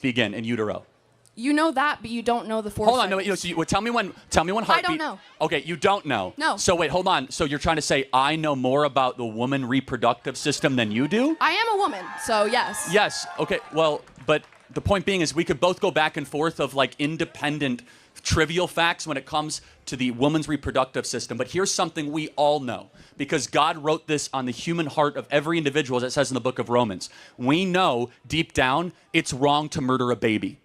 begin in utero? You know that, but you don't know the 4 Hold on, no, cycles. wait, tell me when heartbeat. I don't know. Okay, you don't know. No. So wait, hold on. So you're trying to say I know more about the woman reproductive system than you do? I am a woman, so yes. Yes. Okay. Well, but the point being is we could both go back and forth of like independent trivial facts when it comes to the woman's reproductive system. But here's something we all know, because God wrote this on the human heart of every individual, as it says in the book of Romans. We know deep down it's wrong to murder a baby.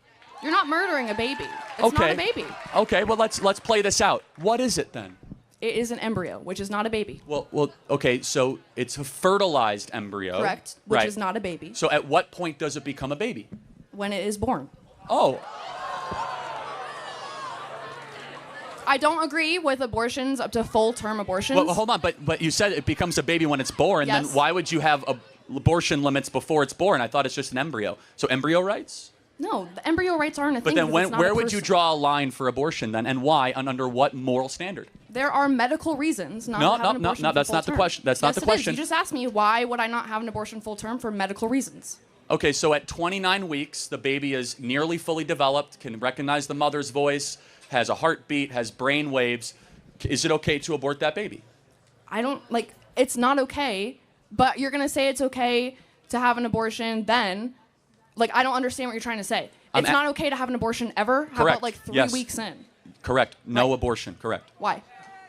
You're not murdering a baby. It's not a baby. Okay, well, let's play this out. What is it then? It is an embryo, which is not a baby. Well, okay, so it's a fertilized embryo. Correct, which is not a baby. So at what point does it become a baby? When it is born. Oh. I don't agree with abortions up to full-term abortions. Well, hold on, but you said it becomes a baby when it's born. Yes. Then why would you have abortion limits before it's born? I thought it's just an embryo. So embryo rights? No, the embryo rights aren't a But thing. then where would you draw a line for abortion then, and why, and under what moral standard? There are medical reasons not to have an abortion No, that's not the question. That's not the question. You just asked me why would I not have an abortion full-term for medical reasons. Okay, so at 29 weeks, the baby is nearly fully developed, can recognize the mother's voice, has a heartbeat, has brain waves. Is it okay to abort that baby? It's not okay, but you're going to say it's okay to have an abortion then. I don't understand what you're trying to say. It's not okay to have an abortion ever? How Correct. about 3 Yes. weeks in? Correct. No Right. abortion. Correct. Why?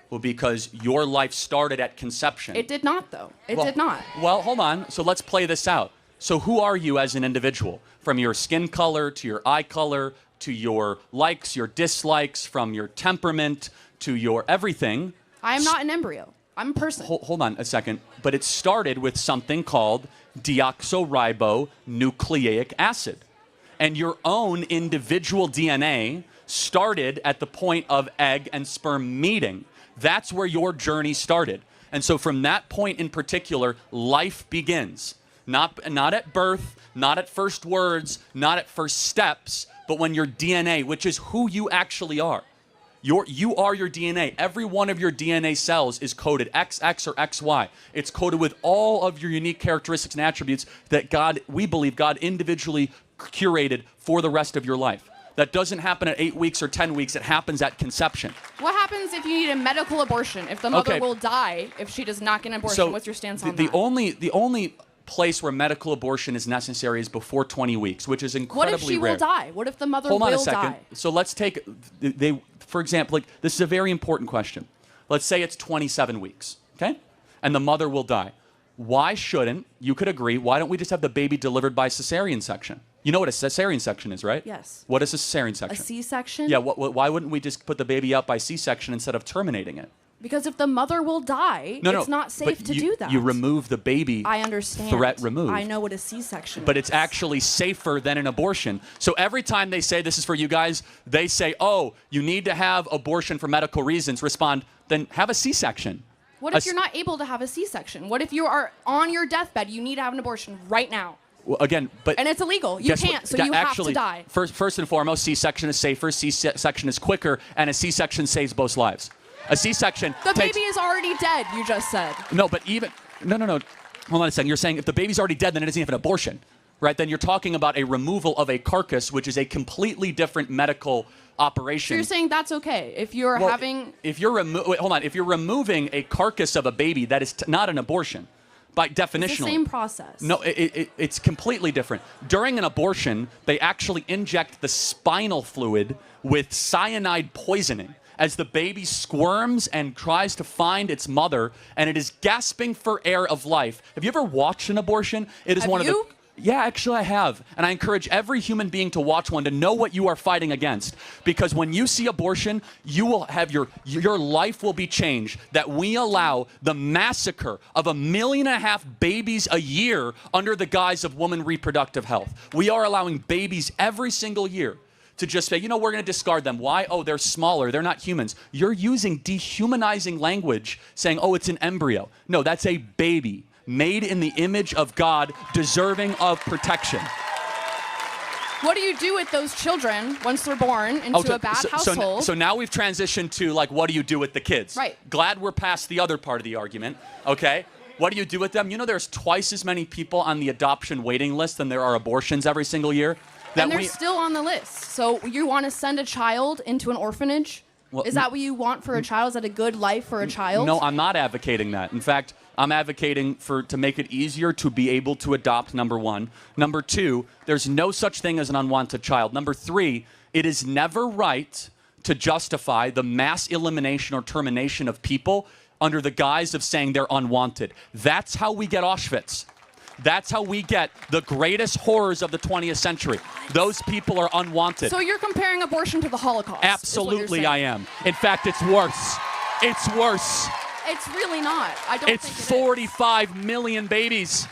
Well, because your life started at conception. It did not, though. It did not. Well, hold on. So let's play this out. So who are you as an individual? From your skin color to your eye color to your likes, your dislikes, from your temperament to your everything. I am not an embryo. I'm a person. Hold on a second. But it started with something called deoxyribonucleic acid. And your own individual DNA started at the point of egg and sperm meeting. That's where your journey started. And so from that point in particular, life begins. Not at birth, not at first words, not at first steps, but when your DNA, which is who you actually are. You are your DNA. Every one of your DNA cells is coded XX or XY. It's coded with all of your unique characteristics and attributes that we believe God individually curated for the rest of your life. That doesn't happen at 8 weeks or 10 weeks. It happens at conception. What happens if you need a medical abortion? If the mother will die if she does not get an abortion? So what's your stance on the that? The only place where medical abortion is necessary is before 20 weeks, which is incredibly rare. What if she will die? What if the mother will die? Hold on a second. So let's take, for example, this is a very important question. Let's say it's 27 weeks, okay? And the mother will die. Why shouldn't, you could agree, why don't we just have the baby delivered by cesarean section? You know what a cesarean section is, right? Yes. What is a cesarean section? A C-section? Yeah, why wouldn't we just put the baby out by C-section instead of terminating it? Because if the mother will die, it's not safe to do that. You remove the baby. I understand. Threat removed. I know what a C-section is. But it's actually safer than an abortion. So every time they say, this is for you guys, they say, oh, you need to have abortion for medical reasons, respond, then have a C-section. What if you're not able to have a C-section? What if you are on your deathbed, you need to have an abortion right now? Well, again, but... And it's illegal. You can't, so you have to die. First and foremost, C-section is safer, C-section is quicker, and a C-section saves both lives. A C-section The baby is already dead, you just said. No, but even... No. Hold on a second. You're saying if the baby's already dead, then it isn't even an abortion, right? Then you're talking about a removal of a carcass, which is a completely different medical operation. So you're saying that's okay if you're having... If you're If you're removing a carcass of a baby, that is not an abortion, by definition. It's the same process. No, it's completely different. During an abortion, they actually inject the spinal fluid with cyanide poisoning as the baby squirms and tries to find its mother, and it is gasping for air of life. Have you ever watched an abortion? It is Have one you? of the... Yeah, actually I have. And I encourage every human being to watch one to know what you are fighting against. Because when you see abortion, you will have your life will be changed. That we allow the massacre of 1.5 million babies a year under the guise of woman reproductive health. We are allowing babies every single year to just say, we're going to discard them. Why? Oh, they're smaller. They're not humans. You're using dehumanizing language saying, oh, it's an embryo. No, that's a baby made in the image of God, deserving of protection. What do you do with those children once they're born into a bad household? So now we've transitioned to, what do you do with the kids? Right. Glad we're past the other part of the argument, okay? What do you do with them? There's twice as many people on the adoption waiting list than there are abortions every single year. And they're still on the list. So you want to send a child into an orphanage? Well, is that what you want for a child? Is that a good life for a child? No, I'm not advocating that. In fact, I'm advocating to make it easier to be able to adopt, number one. Number two, there's no such thing as an unwanted child. Number three, it is never right to justify the mass elimination or termination of people under the guise of saying they're unwanted. That's how we get Auschwitz. That's how we get the greatest horrors of the 20th century. Those people are unwanted. So you're comparing abortion to the Holocaust? Absolutely, I am. In fact, it's worse. It's worse. It's really not. I don't think it is. It's 45 million babies.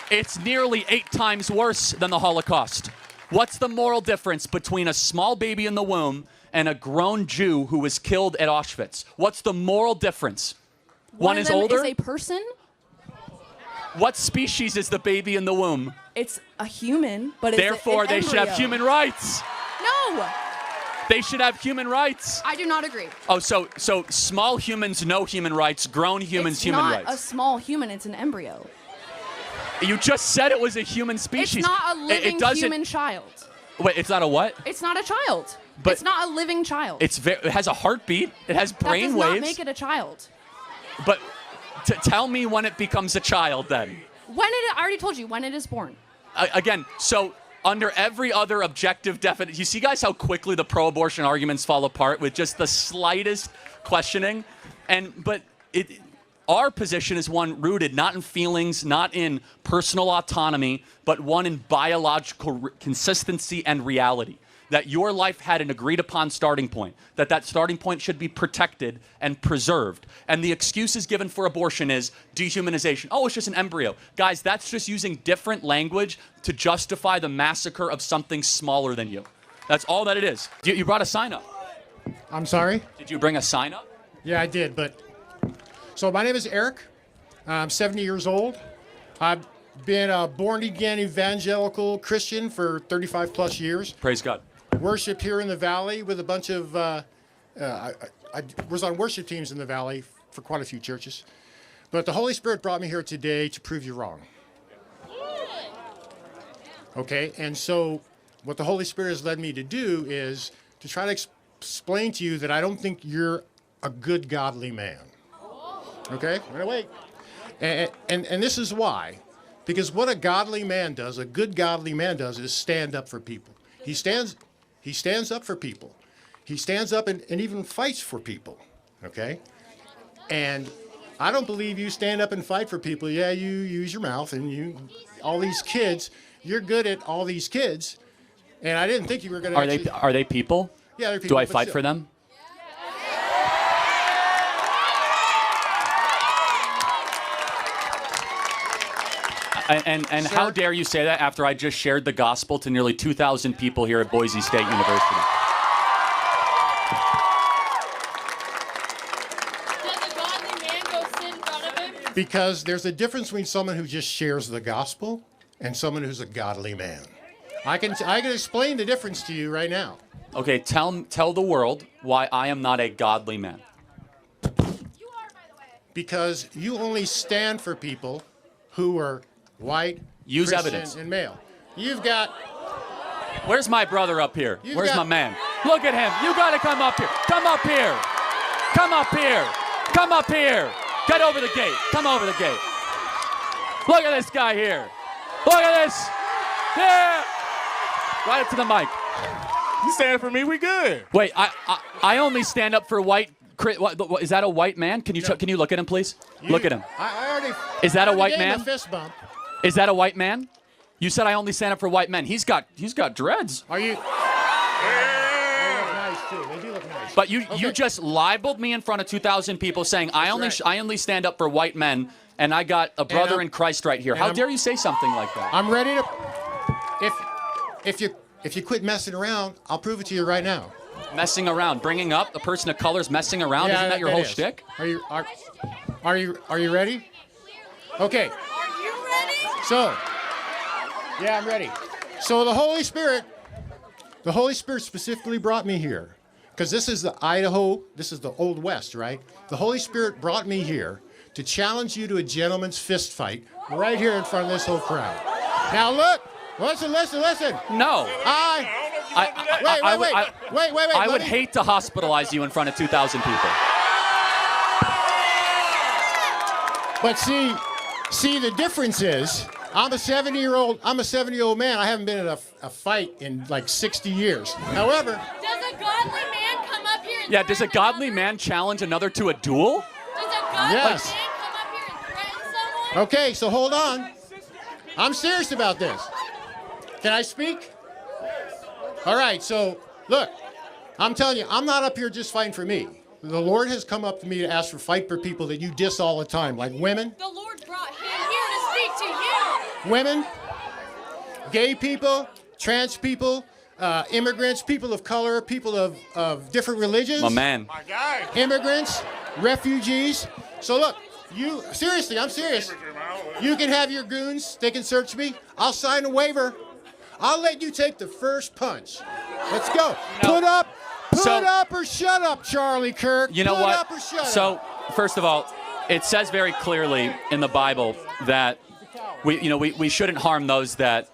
It's nearly 8 times worse than the Holocaust. What's the moral difference between a small baby in the womb and a grown Jew who was killed at Auschwitz? What's the moral difference? One is older? Is a person? What species is the baby in the womb? It's a human, but therefore they should have human rights. No. They should have human rights. I do not agree. Oh, so small humans, no human rights. Grown humans, human rights. It's not a small human. It's an embryo. You just said it was a human species. It's not a living human child. Wait, it's not a what? It's not a child. But it's not a living child. It has a heartbeat. It has brain waves. That does not make it a child. But tell me when it becomes a child then. I already told you, when it is born. Again, so under every other objective definition, you see guys how quickly the pro-abortion arguments fall apart with just the slightest questioning? But our position is one rooted not in feelings, not in personal autonomy, but one in biological consistency and reality. That your life had an agreed-upon starting point, that starting point should be protected and preserved. And the excuses given for abortion is dehumanization. Oh, it's just an embryo. Guys, that's just using different language to justify the massacre of something smaller than you. That's all that it is. You brought a sign up. I'm sorry? Did you bring a sign up? Yeah, I did, but... So my name is Eric. I'm 70 years old. I've been a born-again evangelical Christian for 35-plus years. Praise God. Worshiped here in the Valley with a bunch of... I was on worship teams in the Valley for quite a few churches. But the Holy Spirit brought me here today to prove you wrong. Okay, and so what the Holy Spirit has led me to do is to try to explain to you that I don't think you're a good, godly man. Okay, wait. And this is why. Because what a godly man does, a good godly man does, is stand up for people. He stands up for people. He stands up and even fights for people, okay? And I don't believe you stand up and fight for people. Yeah, you use your mouth and all these kids, you're good at all these kids. And I didn't think you were going to Are they people? Yeah, they're people. Do I fight for them? And how dare you say that after I just shared the gospel to nearly 2,000 people here at Boise State University? Does a godly man go sit in front of him? Because there's a difference between someone who just shares the gospel and someone who's a godly man. I can explain the difference to you right now. Okay, tell the world why I am not a godly man. You are, by the way. Because you only stand for people who are white, Use Christian, evidence. and male. You've got... Where's my brother up here? Where's got- my man? Look at him. You got to come up here. Come up here. Come up here. Come up here. Get over the gate. Come over the gate. Look at this guy here. Look at this. Yeah. Right up to the mic. You stand for me, we good. Wait, I only stand up for white. What, is that a white man? Can you look at him, please? Look at him. I already... Is that a I already white gave him man? a fist bump. Is that a white man? You said I only stand up for white men. He's got dreads. Are you... They look nice, too. They do look nice. But you just libeled me in front of 2,000 people saying I only stand up for white men, and I got a brother in Christ right here. How dare you say something like that? I'm ready to... If you quit messing around, I'll prove it to you right now. Messing around, bringing up a person of color's messing around. Yeah, Isn't that your whole is. shtick? Are you ready? Okay. Are you ready? So, yeah, I'm ready. So the Holy Spirit specifically brought me here, because this is the Idaho, this is the Old West, right? The Holy Spirit brought me here to challenge you to a gentleman's fist fight right here in front of this whole crowd. Now look, Listen. No. Wait. I would hate to hospitalize you in front of 2,000 people. But see, the difference is, I'm a 70-year-old man. I haven't been in a fight in like 60 years. However, Does a godly man come up here and Does a godly man challenge another to a duel? Does a godly Yes. man come up here and threaten someone? okay, so hold on. I'm serious about this. Can I speak? All right, so look, I'm telling you, I'm not up here just fighting for me. The Lord has come up to me to ask for fight for people that you diss all the time, like women, The Lord brought him here to speak to you. women, gay people, trans people, immigrants, people of color, people of different religions. My man. My guy. Immigrants, refugees. So look, seriously, I'm serious. You can have your goons, they can search me. I'll sign a waiver. I'll let you take the first punch. Let's go. Put up or shut up, Charlie Kirk. You know Put what? up or shut So, up. first of all, it says very clearly in the Bible that we shouldn't harm those that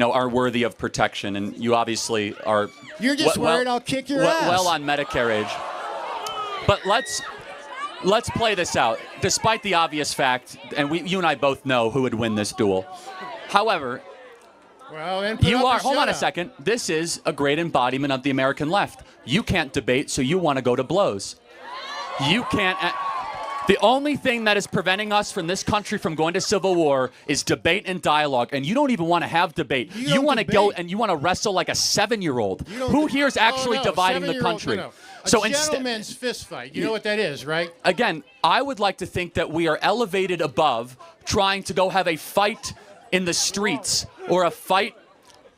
are worthy of protection, and you obviously are. You're just worried I'll kick your ass. Well on Medicare age. But let's play this out. Despite the obvious fact, and you and I both know who would win this duel. However, Well, then put you up or are. Hold shut on a up. second. This is a great embodiment of the American left. You can't debate, so you want to go to blows. You can't. The only thing that is preventing us from this country from going to civil war is debate and dialogue, and you don't even want to have debate. You don't want to go debate. and you want to wrestle like a 7-year-old. You don't Who de- here is actually Oh, no, dividing the 7-year-old, country? no. A So instead, gentleman's fist fight. You know what that is, right? again, I would like to think that we are elevated above trying to go have a fight in the streets or a fight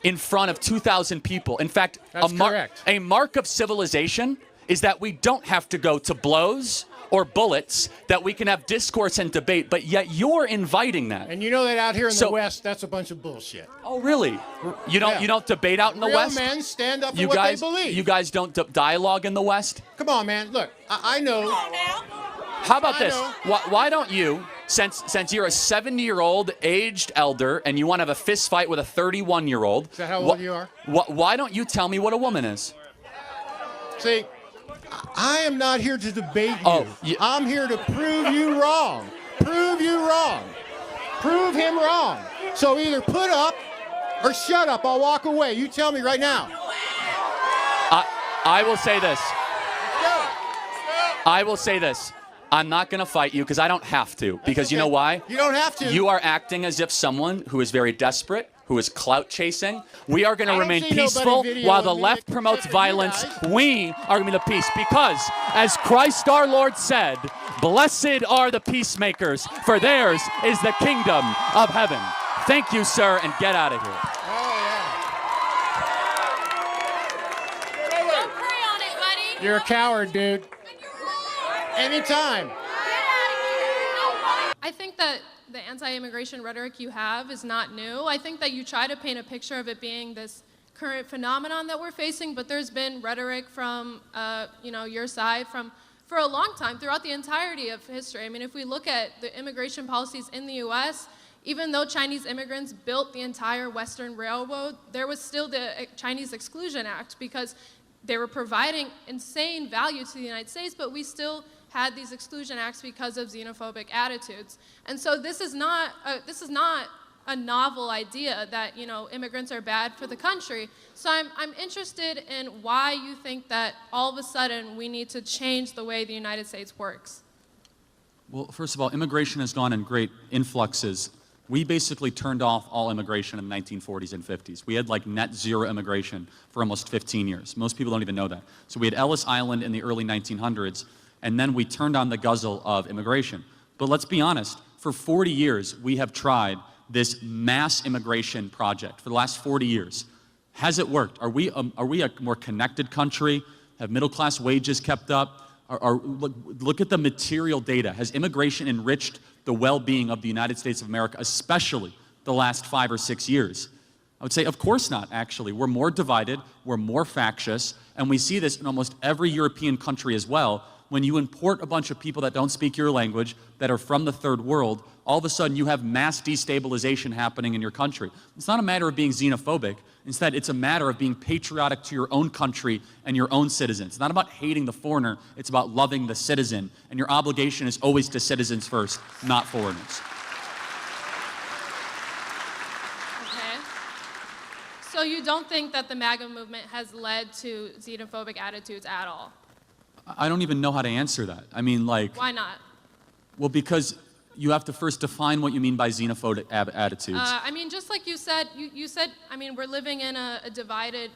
in front of 2,000 people. In fact, That's correct. a mark of civilization is that we don't have to go to blows or bullets, that we can have discourse and debate, but yet you're inviting that. And you know that out here in So- the West, that's a bunch of bullshit. Oh, really? You don't Yeah. you don't debate out in the Real West? men stand up for You what guys, they believe. you guys don't dialogue in the West? Come on, man. Look, I know. How about I this? know. Why don't you, since you're a 70-year-old aged elder and you want to have a fist fight with a 31-year-old? Is that how old you are? Why don't you tell me what a woman is? See, I am not here to debate you. Oh, I'm here to prove you wrong. Prove you wrong. Prove him wrong. So either put up or shut up. I'll walk away. You tell me right now. I will say this. Go. I will say this. I'm not going to fight you because I don't have to. Because you know why? You don't have to. You are acting as if someone who is very desperate, who is clout chasing. We are going I to don't remain see nobody peaceful while the videoing me left except promotes for you violence. guys. We are going to be the peace because, as Christ our Lord said, blessed are the peacemakers, for theirs is the kingdom of heaven. Thank you, sir, and get out of here. Oh, Don't pray on it, buddy. yeah. You're a coward, dude. You're wrong. Anytime. I think that the anti-immigration rhetoric you have is not new. I think that you try to paint a picture of it being this current phenomenon that we're facing, but there's been rhetoric from your side for a long time, throughout the entirety of history. I mean, if we look at the immigration policies in the U.S., even though Chinese immigrants built the entire Western Railroad, there was still the Chinese Exclusion Act because they were providing insane value to the United States, but we still had these exclusion acts because of xenophobic attitudes. And so this is not a novel idea that immigrants are bad for the country. So I'm interested in why you think that all of a sudden we need to change the way the United States works. Well, first of all, immigration has gone in great influxes. We basically turned off all immigration in the 1940s and 50s. We had like net zero immigration for almost 15 years. Most people don't even know that. So we had Ellis Island in the early 1900s, and then we turned on the guzzle of immigration. But let's be honest, for 40 years, we have tried this mass immigration project for the last 40 years. Has it worked? Are we a more connected country? Have middle-class wages kept up? Look at the material data. Has immigration enriched the well-being of the United States of America, especially the last 5 or 6 years? I would say, of course not, actually. We're more divided, we're more factious, and we see this in almost every European country as well, when you import a bunch of people that don't speak your language, that are from the third world, all of a sudden you have mass destabilization happening in your country. It's not a matter of being xenophobic. Instead, it's a matter of being patriotic to your own country and your own citizens. It's not about hating the foreigner, it's about loving the citizen. And your obligation is always to citizens first, not foreigners. Okay. So you don't think that the MAGA movement has led to xenophobic attitudes at all? I don't even know how to answer that. I mean, like... Why not? Well, because you have to first define what you mean by xenophobic attitudes. I mean, just like you said, I mean, we're living in a divided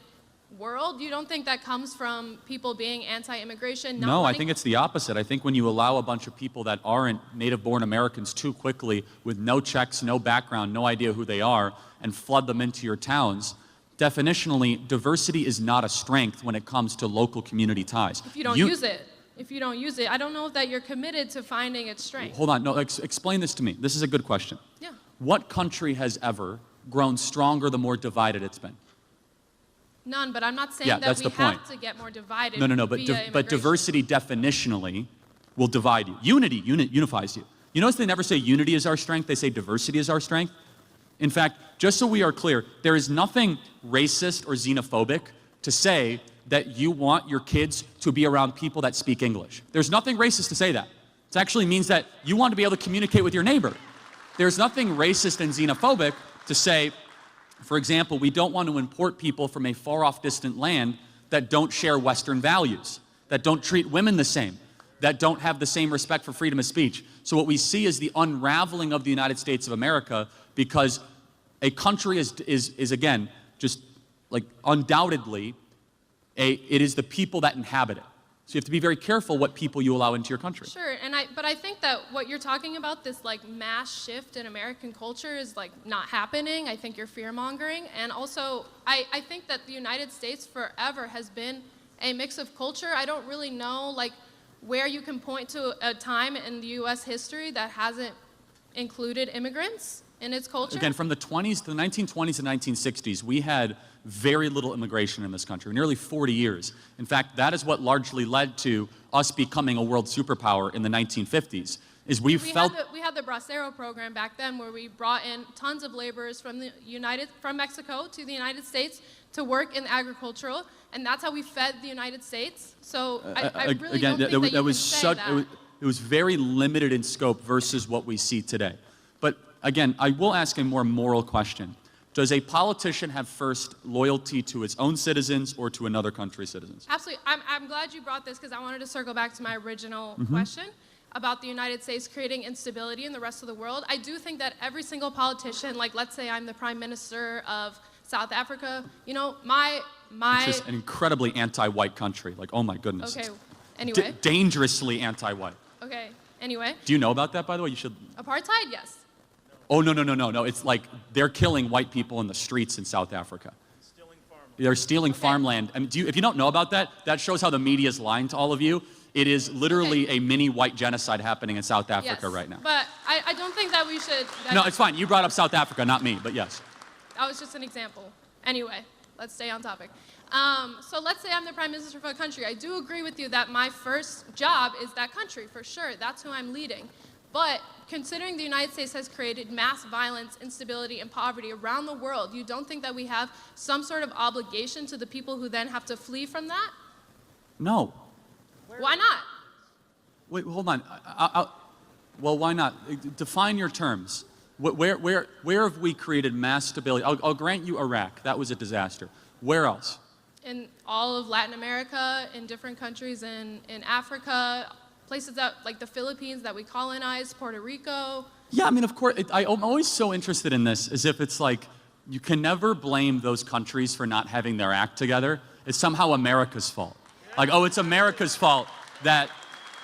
world. You don't think that comes from people being anti-immigration? No, I think it's the opposite. I think when you allow a bunch of people that aren't native-born Americans too quickly, with no checks, no background, no idea who they are, and flood them into your towns, definitionally, diversity is not a strength when it comes to local community ties. If you don't use it. If you don't use it, I don't know that you're committed to finding its strength. Hold on, no, explain this to me. This is a good question. Yeah. What country has ever grown stronger the more divided it's been? None, but I'm not saying that that's we the point. have to get more divided. No, via but diversity definitionally will divide you. Unity unifies you. You notice they never say unity is our strength, they say diversity is our strength. In fact, just so we are clear, there is nothing racist or xenophobic to say that you want your kids to be around people that speak English. There's nothing racist to say that. It actually means that you want to be able to communicate with your neighbor. There's nothing racist and xenophobic to say, for example, we don't want to import people from a far-off distant land that don't share Western values, that don't treat women the same, that don't have the same respect for freedom of speech. So what we see is the unraveling of the United States of America, because a country is again, just like undoubtedly, it is the people that inhabit it. So you have to be very careful what people you allow into your country. Sure, but I think that what you're talking about, this like mass shift in American culture, is like not happening. I think you're fear-mongering. And also, I think that the United States forever has been a mix of culture. I don't really know like where you can point to a time in the US history that hasn't included immigrants in its culture. Again, from the 1920s and 1960s, we had very little immigration in this country, nearly 40 years. In fact, that is what largely led to us becoming a world superpower in the 1950s. We had the Bracero program back then, where we brought in tons of laborers from Mexico to the United States to work in agricultural, and that's how we fed the United States. So I really again, don't think that you was can say that. It was very limited in scope versus what we see today. But again, I will ask a more moral question. Does a politician have first loyalty to its own citizens or to another country's citizens? Absolutely. I'm glad you brought this, because I wanted to circle back to my original question about the United States creating instability in the rest of the world. I do think that every single politician, like let's say I'm the Prime Minister of South Africa, you know, It's just an incredibly anti-white country. Like, oh my goodness. Okay, anyway. Dangerously anti-white. Okay, anyway. Do you know about that, by the way? You should. Apartheid, yes. Oh, no. It's like they're killing white people in the streets in South Africa. They're stealing farmland. And if you don't know about that, that shows how the media is lying to all of you. It is literally a mini white genocide happening in South Africa right now. But I don't think that we should... No, it's fine. You brought up South Africa, not me, but yes. That was just an example. Anyway, let's stay on topic. So let's say I'm the Prime Minister of a country. I do agree with you that my first job is that country, for sure. That's who I'm leading. But considering the United States has created mass violence, instability, and poverty around the world, you don't think that we have some sort of obligation to the people who then have to flee from that? No. Why not? Wait, hold on. Well, why not? Define your terms. Where have we created mass stability? I'll grant you Iraq. That was a disaster. Where else? In all of Latin America, in different countries in Africa, places that, like the Philippines that we colonized, Puerto Rico. Yeah, I mean, of course, I'm always so interested in this, as if it's like, you can never blame those countries for not having their act together. It's somehow America's fault. Like, oh, it's America's fault that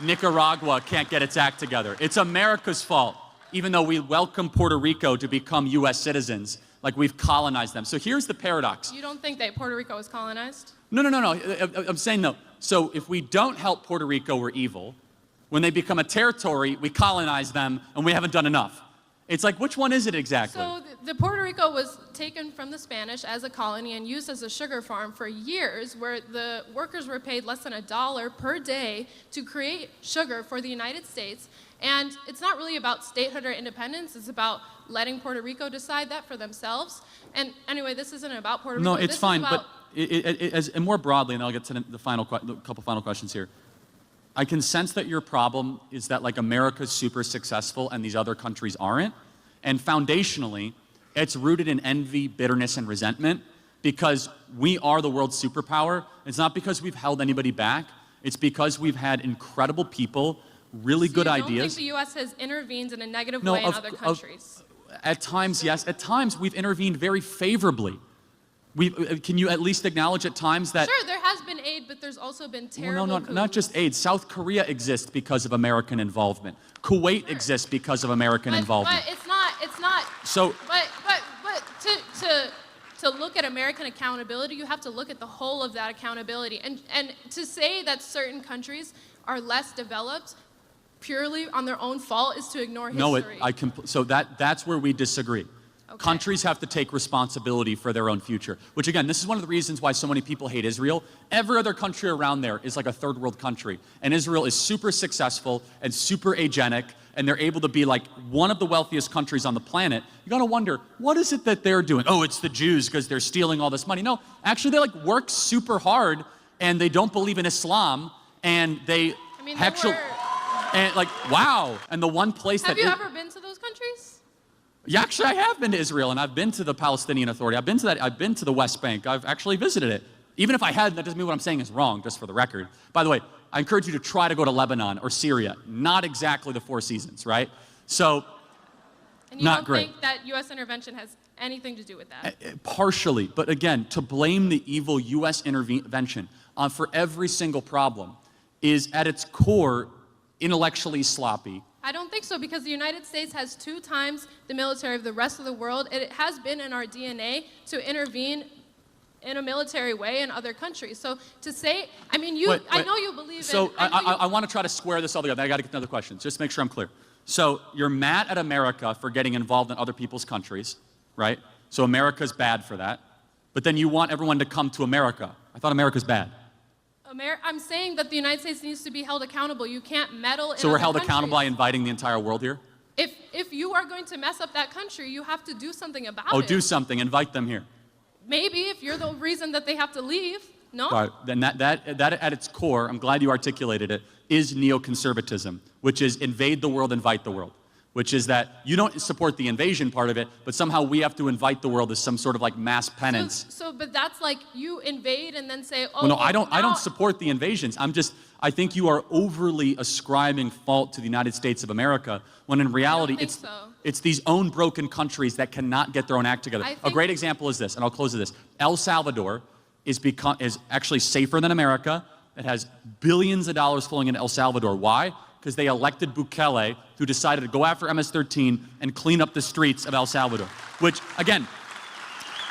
Nicaragua can't get its act together. It's America's fault, even though we welcome Puerto Rico to become US citizens, like we've colonized them. So here's the paradox. You don't think that Puerto Rico was colonized? No. I'm saying no. So if we don't help Puerto Rico, we're evil. When they become a territory, we colonize them, and we haven't done enough. It's like, which one is it exactly? So the Puerto Rico was taken from the Spanish as a colony and used as a sugar farm for years, where the workers were paid less than $1 per day to create sugar for the United States. And it's not really about statehood or independence. It's about letting Puerto Rico decide that for themselves. And anyway, this isn't about Puerto Rico. No, it's This fine. is about But and more broadly, and I'll get to the couple final questions here. I can sense that your problem is that like America's super successful and these other countries aren't. And foundationally, it's rooted in envy, bitterness, and resentment because we are the world's superpower. It's not because we've held anybody back. It's because we've had incredible people, really good you ideas. don't think the U.S. has intervened in a negative way in other countries? At times, yes. At times, we've intervened very favorably. Can you at least acknowledge at times that... Sure, there has been aid, but there's also been terrible Well, no, not just aid. South Korea exists because of American involvement. Kuwait exists because of American involvement. But it's not. So- But to look at American accountability, you have to look at the whole of that accountability. And to say that certain countries are less developed purely on their own fault is to ignore history. So that's where we disagree. Okay. Countries have to take responsibility for their own future, which again, this is one of the reasons why so many people hate Israel. Every other country around there is like a third world country, and Israel is super successful and super agenic, and they're able to be like one of the wealthiest countries on the planet. You gotta wonder, what is it that they're doing? Oh, it's the Jews because they're stealing all this money. No, actually they like work super hard, and they don't believe in Islam, and they and like, wow. And the one place Have you ever been to those countries? Yeah, actually, I have been to Israel, and I've been to the Palestinian Authority. I've been to the West Bank. I've actually visited it. Even if I hadn't, that doesn't mean what I'm saying is wrong, just for the record. By the way, I encourage you to try to go to Lebanon or Syria. Not exactly the Four Seasons, right? So, And you not don't great. think that U.S. intervention has anything to do with that? Partially, but again, to blame the evil U.S. intervention for every single problem is, at its core, intellectually sloppy. I don't think so, because the United States has 2 times the military of the rest of the world, and it has been in our DNA to intervene in a military way in other countries. So to say, I mean, I know you believe so in... I want to try to square this all together. I got to get to another question, just to make sure I'm clear. So you're mad at America for getting involved in other people's countries, right? So America's bad for that. But then you want everyone to come to America. I thought America's bad. I'm saying that the United States needs to be held accountable. You can't meddle in So we're other held accountable by countries. inviting the entire world here? If you are going to mess up that country, you have to do something about Oh, it. do something. Invite them here. Maybe if you're the reason that they have to leave. No? All right, then that at its core, I'm glad you articulated it, is neoconservatism, which is invade the world, invite the world. Which is that you don't support the invasion part of it, but somehow we have to invite the world as some sort of like mass penance. But that's like you invade and then say, oh, Well, no, I don't now- support the invasions. I think you are overly ascribing fault to the United States of America, when in reality think so. it's these own broken countries that cannot get their own act together. I A think- great example is this, and I'll close with this. El Salvador is actually safer than America. It has billions of dollars flowing into El Salvador. Why? Because they elected Bukele, who decided to go after MS-13 and clean up the streets of El Salvador. Which, again,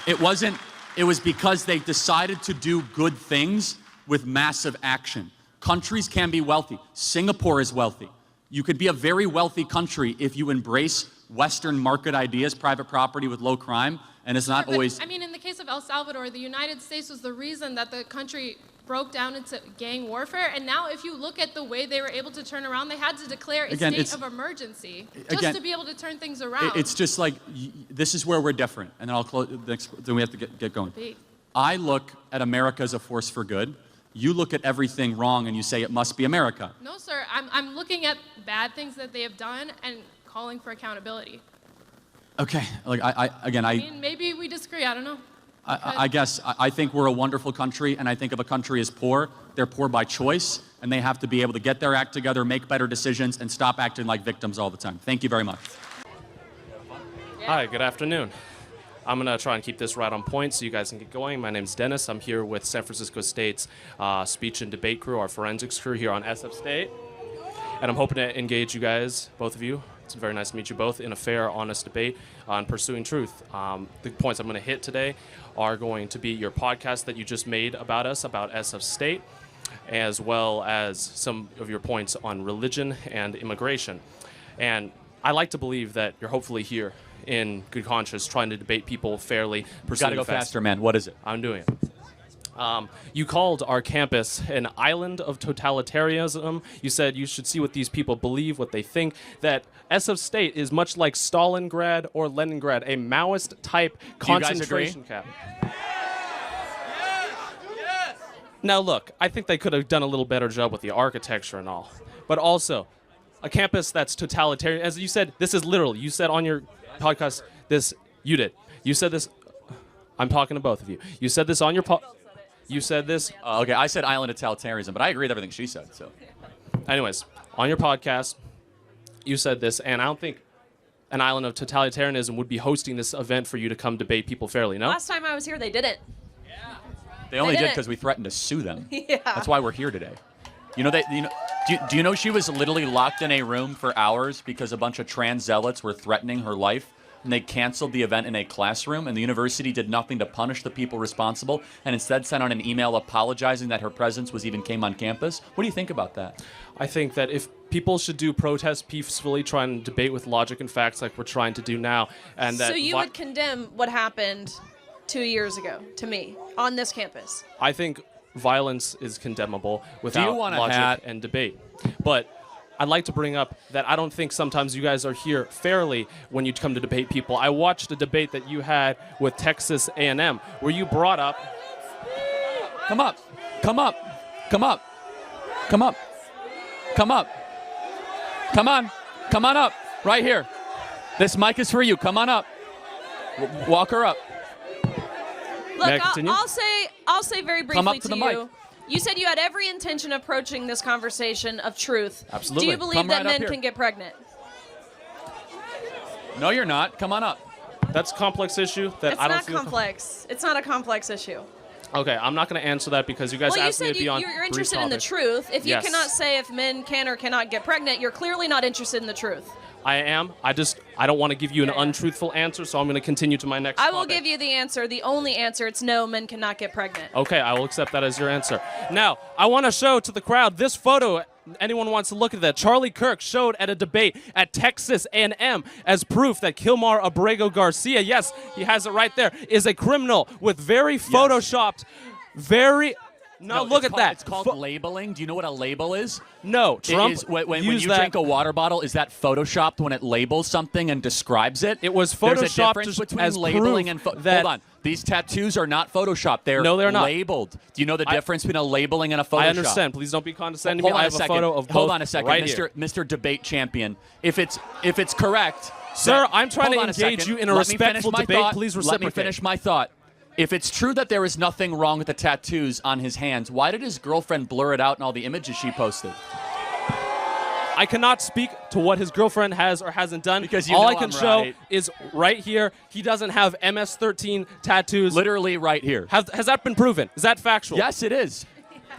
it was because they decided to do good things with massive action. Countries can be wealthy. Singapore is wealthy. You could be a very wealthy country if you embrace Western market ideas, private property with low crime, and it's not But, always... I mean, in the case of El Salvador, the United States was the reason that the country broke down into gang warfare. And now if you look at the way they were able to turn around, they had to declare a state of emergency just to be able to turn things around. It's just like, this is where we're different. And then I'll close, then we have to get going. Debate. I look at America as a force for good. You look at everything wrong and you say it must be America. No, sir. I'm looking at bad things that they have done and calling for accountability. Okay, like I mean, maybe we disagree. I don't know. I guess I think we're a wonderful country, and I think if a country is poor, they're poor by choice, and they have to be able to get their act together, make better decisions, and stop acting like victims all the time. Thank you very much. Hi, good afternoon. I'm going to try and keep this right on point so you guys can get going. My name's Dennis. I'm here with San Francisco State's speech and debate crew, our forensics crew here on SF State. And I'm hoping to engage you guys, both of you. It's very nice to meet you both in a fair, honest debate on pursuing truth. The points I'm going to hit today are going to be your podcast that you just made about us, about SF State, as well as some of your points on religion and immigration. And I like to believe that you're hopefully here in good conscience trying to debate people fairly. You got to go faster, man. What is it? I'm doing it. You called our campus an island of totalitarianism. You said you should see what these people believe, what they think, that SF State is much like Stalingrad or Leningrad, a Maoist-type concentration camp. Now, look, I think they could have done a little better job with the architecture and all. But also, a campus that's totalitarian, as you said, this is literal. You said on your podcast this, you did. You said this, I'm talking to both of you. You said this on your you said this. Okay, I said island of totalitarianism, but I agree with everything she said. So, anyways, on your podcast, you said this, and I don't think an island of totalitarianism would be hosting this event for you to come debate people fairly, no? Last time I was here, they didn't. they only They did didn't. because we threatened to sue them. Yeah. That's why we're here today. You know, do you know she was literally locked in a room for hours because a bunch of trans zealots were threatening her life? And they canceled the event in a classroom, and the university did nothing to punish the people responsible, and instead sent out an email apologizing that her presence came on campus. What do you think about that? I think that if people should do protest peacefully, try and debate with logic and facts like we're trying to do now, and that So you would condemn what happened 2 years ago to me on this campus? I think violence is condemnable without want a logic hat? and debate. But I'd like to bring up that I don't think sometimes you guys are here fairly when you come to debate people. I watched a debate that you had with Texas A&M where you brought up... Come up. Come up. Come up. Come up. Come up. Come on. Come on up. Right here. This mic is for you. Come on up. Walk her up. Look, May I continue? I'll say very briefly Come up to the mic. you. You said you had every intention of approaching this conversation of truth. Absolutely. Do you believe Come that right up men here. can get pregnant? No, you're not. Come on up. That's a complex issue that It's I don't not feel... complex. It's not a complex issue. Okay, I'm not going to answer that because you guys Well, you asked me said to be on you're brief interested in the topics. truth. If you Yes. cannot say if men can or cannot get pregnant, you're clearly not interested in the truth. I am. I don't want to give you an Yeah. untruthful answer, so I'm going to continue to my next I will topic. give you the answer. The only answer. It's no, men cannot get pregnant. Okay, I will accept that as your answer. Now, I want to show to the crowd this photo. Anyone wants to look at that? Charlie Kirk showed at a debate at Texas A&M as proof that Kilmar Abrego Garcia, yes, he has it right there, is a criminal with very photoshopped, very... No, look it's at called- that. It's called labeling. Do you know what a label is? No, Trump It is, when used you that. drink a water bottle, is that photoshopped when it labels something and describes it? It was There's a photoshopped difference as between labeling and proof that- hold on. These tattoos are not photoshopped. They're No, they're not. labeled. Do you know the difference between a labeling and a Photoshop? I understand. Please don't be condescending to Hold me. on I a have a second. photo of both Hold on a second, right Mr. here. Mr. Debate Champion. If it's correct, Sir, I'm trying to hold on engage second. you in a Let me finish respectful my debate. thought. Please Let me reciprocate. finish my thought. If it's true that there is nothing wrong with the tattoos on his hands, why did his girlfriend blur it out in all the images she posted? I cannot speak to what his girlfriend has or hasn't done. Because you all know I can I'm show right. is right here. He doesn't have MS-13 tattoos. Literally right here. Has that been proven? Is that factual? Yes, it is.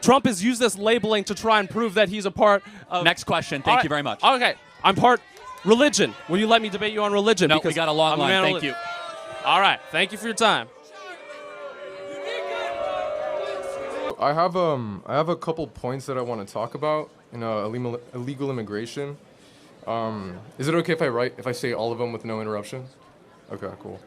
Trump has used this labeling to try and prove that he's a part of... Next question. All Thank right. you very much. Okay, I'm part religion. Will you let me debate you on religion? No, because we got a long I'm line. man of Thank you. All right, thank you for your time. I have a couple points that I want to talk about in illegal immigration. Is it okay if I say all of them with no interruptions? Okay, cool.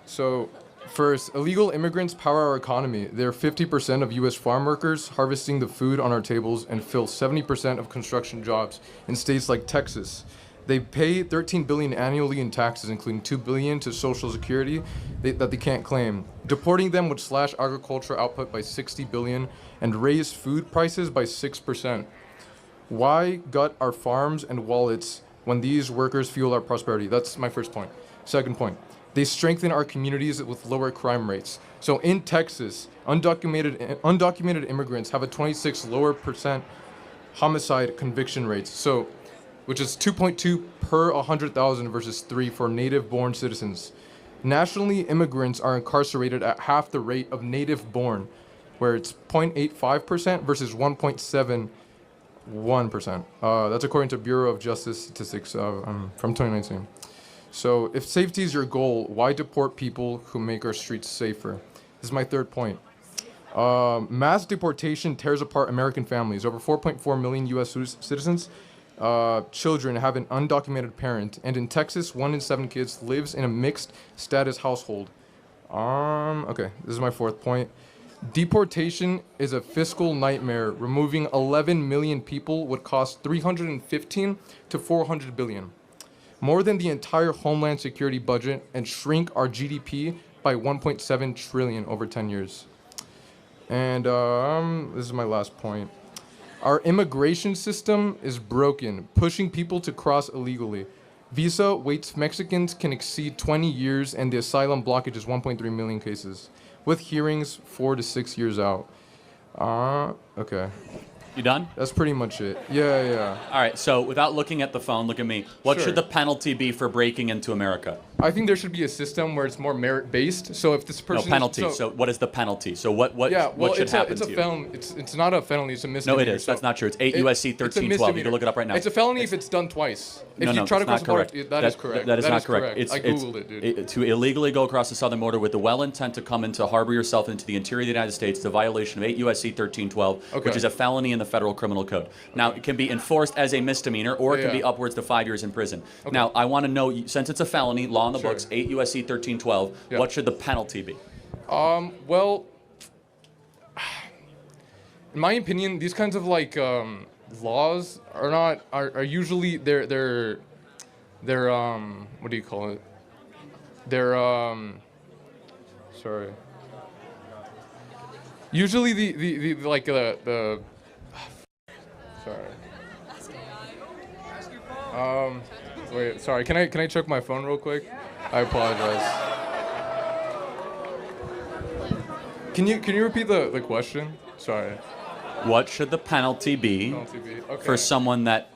So, first, illegal immigrants power our economy. They're 50% of U.S. farm workers, harvesting the food on our tables, and fill 70% of construction jobs in states like Texas. They pay $13 billion annually in taxes, including $2 billion to Social Security that they can't claim. Deporting them would slash agricultural output by $60 billion and raise food prices by 6%. Why gut our farms and wallets when these workers fuel our prosperity? That's my first point. Second point, they strengthen our communities with lower crime rates. So in Texas, undocumented immigrants have a 26% lower homicide conviction rates. So, which is 2.2 per 100,000 versus 3 for native-born citizens. Nationally, immigrants are incarcerated at half the rate of native-born, where it's 0.85% versus 1.71%. That's according to Bureau of Justice Statistics from 2019. So if safety is your goal, why deport people who make our streets safer? This is my third point. Mass deportation tears apart American families. Over 4.4 million U.S. citizens children have an undocumented parent, and in Texas, 1 in 7 kids lives in a mixed status household. Okay, this is my 4th point. Deportation is a fiscal nightmare. Removing 11 million people would cost 315 to 400 billion, more than the entire Homeland Security budget, and shrink our GDP by 1.7 trillion over 10 years. And this is my last point. Our immigration system is broken, pushing people to cross illegally. Visa waits Mexicans can exceed 20 years, and the asylum blockage is 1.3 million cases, with hearings 4 to 6 years out. Okay. You done? That's pretty much it. Yeah. All right, so without looking at the phone, look at me. What Sure. should the penalty be for breaking into America? I think there should be a system where it's more merit-based. So if this person... No, penalty. So what is the penalty? So what Yeah, well, should happen it's to a you? felony. It's not a felony. It's a No, misdemeanor. it is. So That's not true. It's 8 it- USC it's a 1312. You misdemeanor. can look it up right now. It's a felony if it's done twice. If No, you try to that's cross not the border, correct. that is correct. That is not correct. I googled it, dude. To illegally go across the southern border with the well intent to come into harbor yourself into the interior of the United States, the violation of 8 USC 1312, Okay. which is a felony in the federal criminal code. Now, it can be enforced as a misdemeanor, or it can Yeah. be upwards to 5 years in prison. Now, I want to know, since it's a felony, law in the Sure. books, 8 USC 1312, Yeah. what should the penalty be? Well, in my opinion, these kinds of laws are usually they're what do you call it? They're sorry. Usually the sorry. Wait, sorry. Can I check my phone real quick? I apologize. Can you repeat the question? Sorry. What should the penalty be Okay. for someone that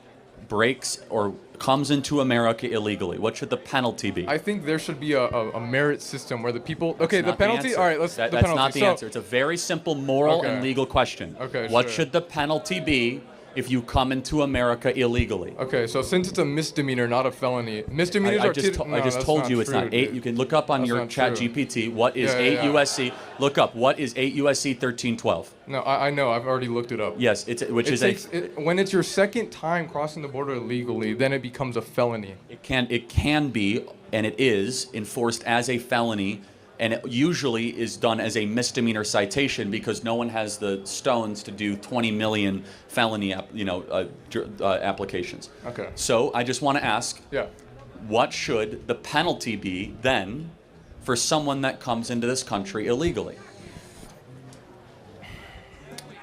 breaks or comes into America illegally? What should the penalty be? I think there should be a merit system where the people. Okay, the Not penalty. answer. All right, let's. That's the penalty. not the So- answer. It's a very simple moral Okay. and legal question. Okay, What sure. should the penalty be if you come into America illegally? Okay, so since it's a misdemeanor, not a felony, misdemeanors I are. just told you it's not 8. You can look up on That's your not chat true. GPT what is Yeah, 8 yeah. USC. Look up what is 8 USC 1312. No, I know. I've already looked it up. Yes, When it's your second time crossing the border illegally, then it becomes a felony. it can be, and it is enforced as a felony, and it usually is done as a misdemeanor citation because no one has the stones to do 20 million felony applications. Okay. So I just want to ask, Yeah. what should the penalty be then for someone that comes into this country illegally?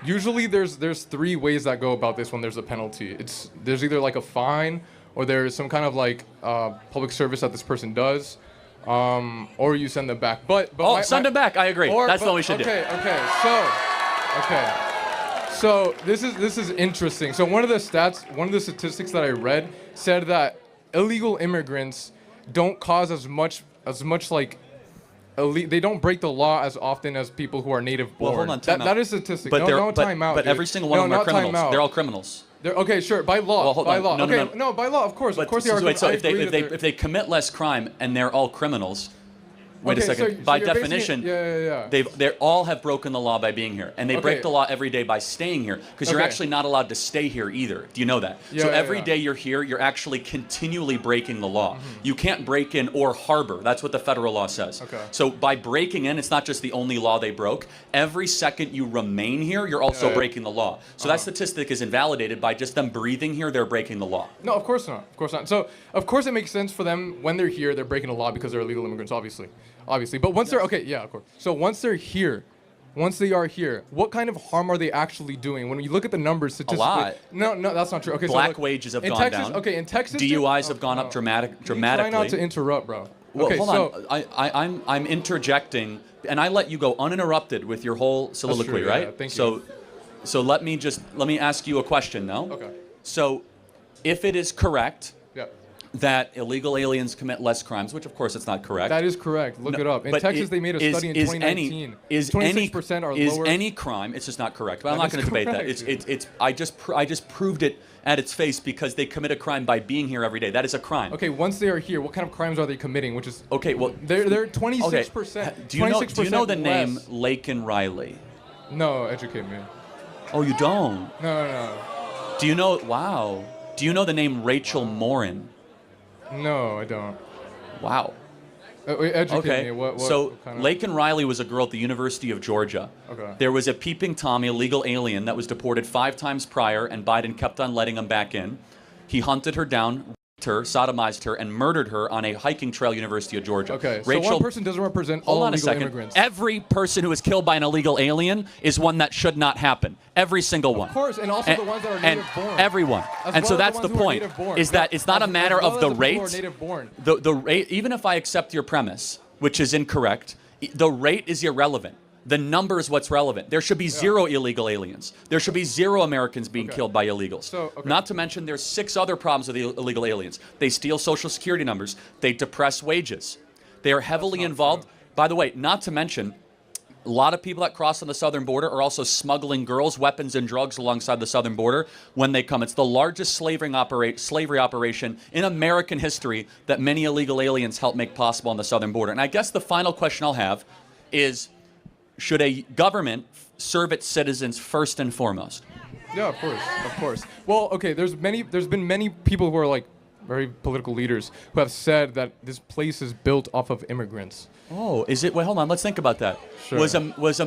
Usually there's 3 ways that go about this when there's a penalty. There's either like a fine, or there's some kind of public service that this person does, or you send them back. But Send them back. I agree. That's what we should do. Okay. So this is interesting. So one of the statistics that I read said that illegal immigrants don't cause as much they don't break the law as often as people who are native born. Well, hold on. Time out. That is a statistic. But time out. But dude. every single one of them are criminals. They're all criminals. Okay, sure. By law. Well, hold by on. law. No, okay, no, no. by law, of course. Of course they are. Wait, so I if agree that they're- they commit less crime and they're all criminals, wait a Okay, second. so By you're basing definition, it- yeah. they all have broken the law by being here, and they break Okay. the law every day by staying here because you're Okay. actually not allowed to stay here either. Do you know that? Yeah, so yeah, every yeah. day you're here, you're actually continually breaking the law. Mm-hmm. You can't break in or harbor. That's what the federal law says. Okay. So by breaking in, it's not just the only law they broke. Every second you remain here, you're also Yeah. breaking the law. So that statistic is invalidated by just them breathing here. They're breaking the law. No, of course not. Of course not. So, of course, it makes sense for them when they're here. They're breaking the law because they're illegal immigrants, obviously. But once they're of course. So once they are here, what kind of harm are they actually doing? When you look at the numbers statistically, lot. No, that's not true. Okay, Black so look, wages have in gone Texas, down. Okay, in Texas, DUIs have gone up dramatically. Try not to interrupt, bro. Well, okay, hold so on. I'm interjecting, and I let you go uninterrupted with your whole soliloquy, true, yeah, right? yeah, thank you. So let me ask you a question, though. Okay. So, if it is correct yeah, that illegal aliens commit less crimes, which of course it's not correct. that is correct. Look it up. In but Texas, they made a study in 2019. 26% are is lower. any crime? It's just not correct. But I'm That not going is to debate that. correct. It's I just proved it at its face because they commit a crime by being here every day. That is a crime. Okay, once they are here, what kind of crimes are they committing? Which is Okay. Well, they're 26%. Okay. Do you know the name less. Laken Riley? No, educate me. Oh, you don't. No. Do you know? Wow. Do you know the name Rachel Morin? No, I don't. Wow. Wait, educate me. Okay. What So kind of... Laken Riley was a girl at the University of Georgia. Okay. There was a peeping Tommy, illegal alien, that was deported 5 times prior, and Biden kept on letting him back in. He hunted her down, raped her, sodomized her, and murdered her on a hiking trail, University of Georgia. Okay, so Rachel, one person doesn't represent hold all on a illegal second. immigrants. Every person who is killed by an illegal alien is one that should not happen. Every single one. Of course, and also the ones that are and native born. Everyone. As And so well as that's the the ones who are point. native born. Is that it's not a matter of the rate. Who are native born. The rate, even if I accept your premise, which is incorrect, the rate is irrelevant. The number is what's relevant. There should be 0 illegal aliens. There should be 0 Americans being killed by illegals. So, okay. Not to mention there's 6 other problems with the illegal aliens. They steal Social Security numbers. They depress wages. They are heavily involved. By the way, not to mention, a lot of people that cross on the southern border are also smuggling girls, weapons, and drugs alongside the southern border when they come. It's the largest slavery operation in American history that many illegal aliens help make possible on the southern border. And I guess the final question I'll have is, should a government serve its citizens first and foremost? Yeah, of course. Well, okay, there's been many people who are like very political leaders who have said that this place is built off of immigrants. Oh, is it? Wait, hold on. Let's think about that. Sure. First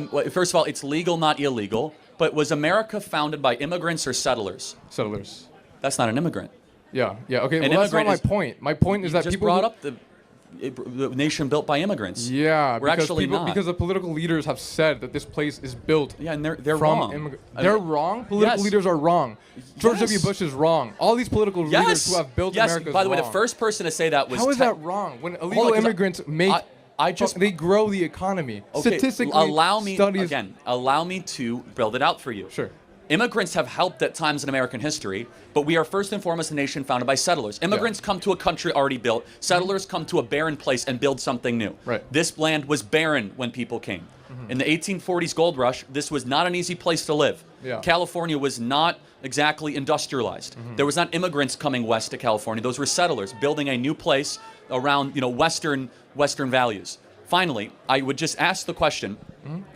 of all, it's legal, not illegal. But was America founded by immigrants or settlers? Settlers. That's not an immigrant. Yeah. Okay. An Well, that's not immigrant my is- point. My point is that just people brought who- up the nation built by immigrants. Yeah, we're because actually people, not. because the political leaders have said that this place is built. Yeah, and they're from wrong. They're wrong. Political yes. leaders are wrong. George Yes. W. Bush is wrong. All these political leaders who have built yes. America. By the way, the wrong. first person to say that was. How is that wrong? When illegal 'cause immigrants they grow the economy. Okay, Statistically, allow me studies. allow me to build it out for you. Sure. Immigrants have helped at times in American history, but we are first and foremost a nation founded by settlers. Immigrants come to a country already built. Settlers come to a barren place and build something new. Right. This land was barren when people came. In the 1840s gold rush, this was not an easy place to live. Yeah. California was not exactly industrialized. There was not immigrants coming west to California. Those were settlers building a new place around, Western values. Finally, I would just ask the question,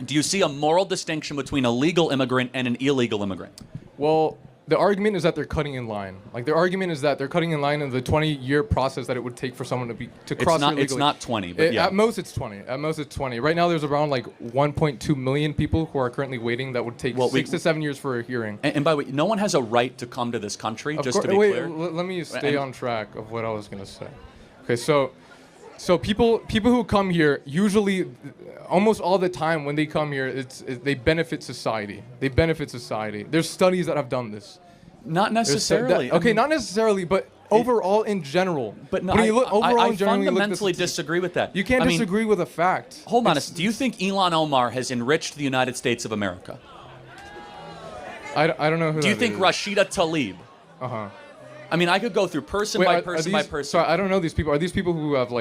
do you see a moral distinction between a legal immigrant and an illegal immigrant? Well, the argument is that they're cutting in line. Like their argument is that they're cutting in line in the 20-year process that it would take for someone to cross illegally. It's not 20, but yeah. At most it's 20. At most it's 20. Right now there's around like 1.2 million people who are currently waiting that would take 6 to 7 years for a hearing. And by the way, no one has a right to come to this country, Of just to course- be wait, clear. let me stay on track of what I was going to say. Okay, so people who come here usually, almost all the time when they come here, they benefit society. They benefit society. There's studies that have done this. Not necessarily. Not necessarily, but overall in general. But no, when you look overall I in general, when you look at the fundamentally statistics- disagree with that. You can't disagree with a fact. Hold on. Do you think Elon Omar has enriched the United States of America? I don't know who. Do you that think is. Rashida Tlaib? I mean, I could go through person by person by person. Sorry, I don't know these people. Are these people who have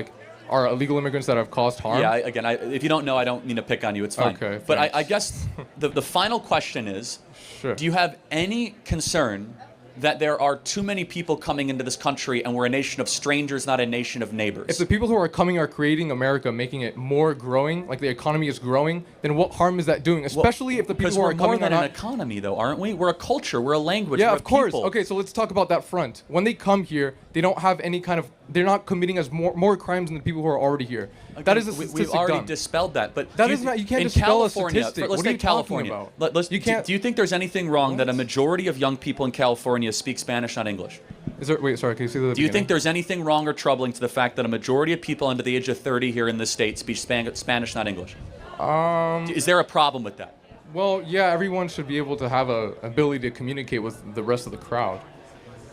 are illegal immigrants that have caused harm? Yeah, if you don't know, I don't mean to pick on you. It's fine. Okay, But thanks. I guess the final question is, Sure. do you have any concern that there are too many people coming into this country and we're a nation of strangers, not a nation of neighbors? If the people who are coming are creating America, making it more growing, like the economy is growing, then what harm is that doing? Especially if the people because who we're are more coming than are an not. economy, though, aren't we? We're a culture. We're a language. Yeah, we're of course. people. Okay, so let's talk about that front. When they come here, they don't have any kind of. They're not committing as more crimes than the people who are already here. That is a statistic We've already done. dispelled that, but That do is not- you can't in dispel a California, statistic. Let's What are take you talking California. about? You can't- Do you think there's anything wrong that a majority of young people in California speak Spanish, not English? Wait, sorry, can you see the Do you think there's anything wrong or troubling to the fact that a majority of people under the age of 30 here in the state speak Spanish, not English? Is there a problem with that? Well, yeah, everyone should be able to have a ability to communicate with the rest of the crowd.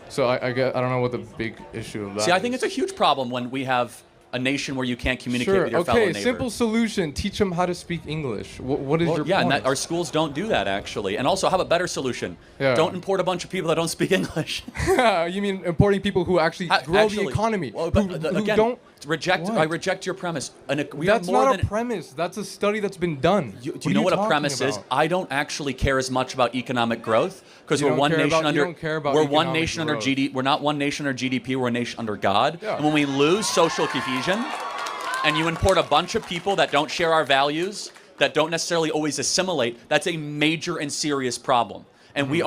So I don't know what the big issue of that See, I think is. it's a huge problem when we have a nation where you can't communicate Sure. with your fellow Okay. neighbor. Simple solution: teach them how to speak English. What is your Yeah, point? and our schools don't do that actually. And also, have a better solution. Yeah. Don't import a bunch of people that don't speak English. You mean importing people who actually grow the economy? Well, but, who again, don't reject. What? I reject your premise. We That's are more not than a premise. That's a study that's been done. Do you know what a premise is? I don't actually care as much about economic growth because You we're don't one care nation about- you under. don't care about We're one economic nation under growth. GDP. We're not one nation under GDP. We're a nation under God. Yeah. And when we lose social cohesion, and you import a bunch of people that don't share our values, that don't necessarily always assimilate, that's a major and serious problem. And we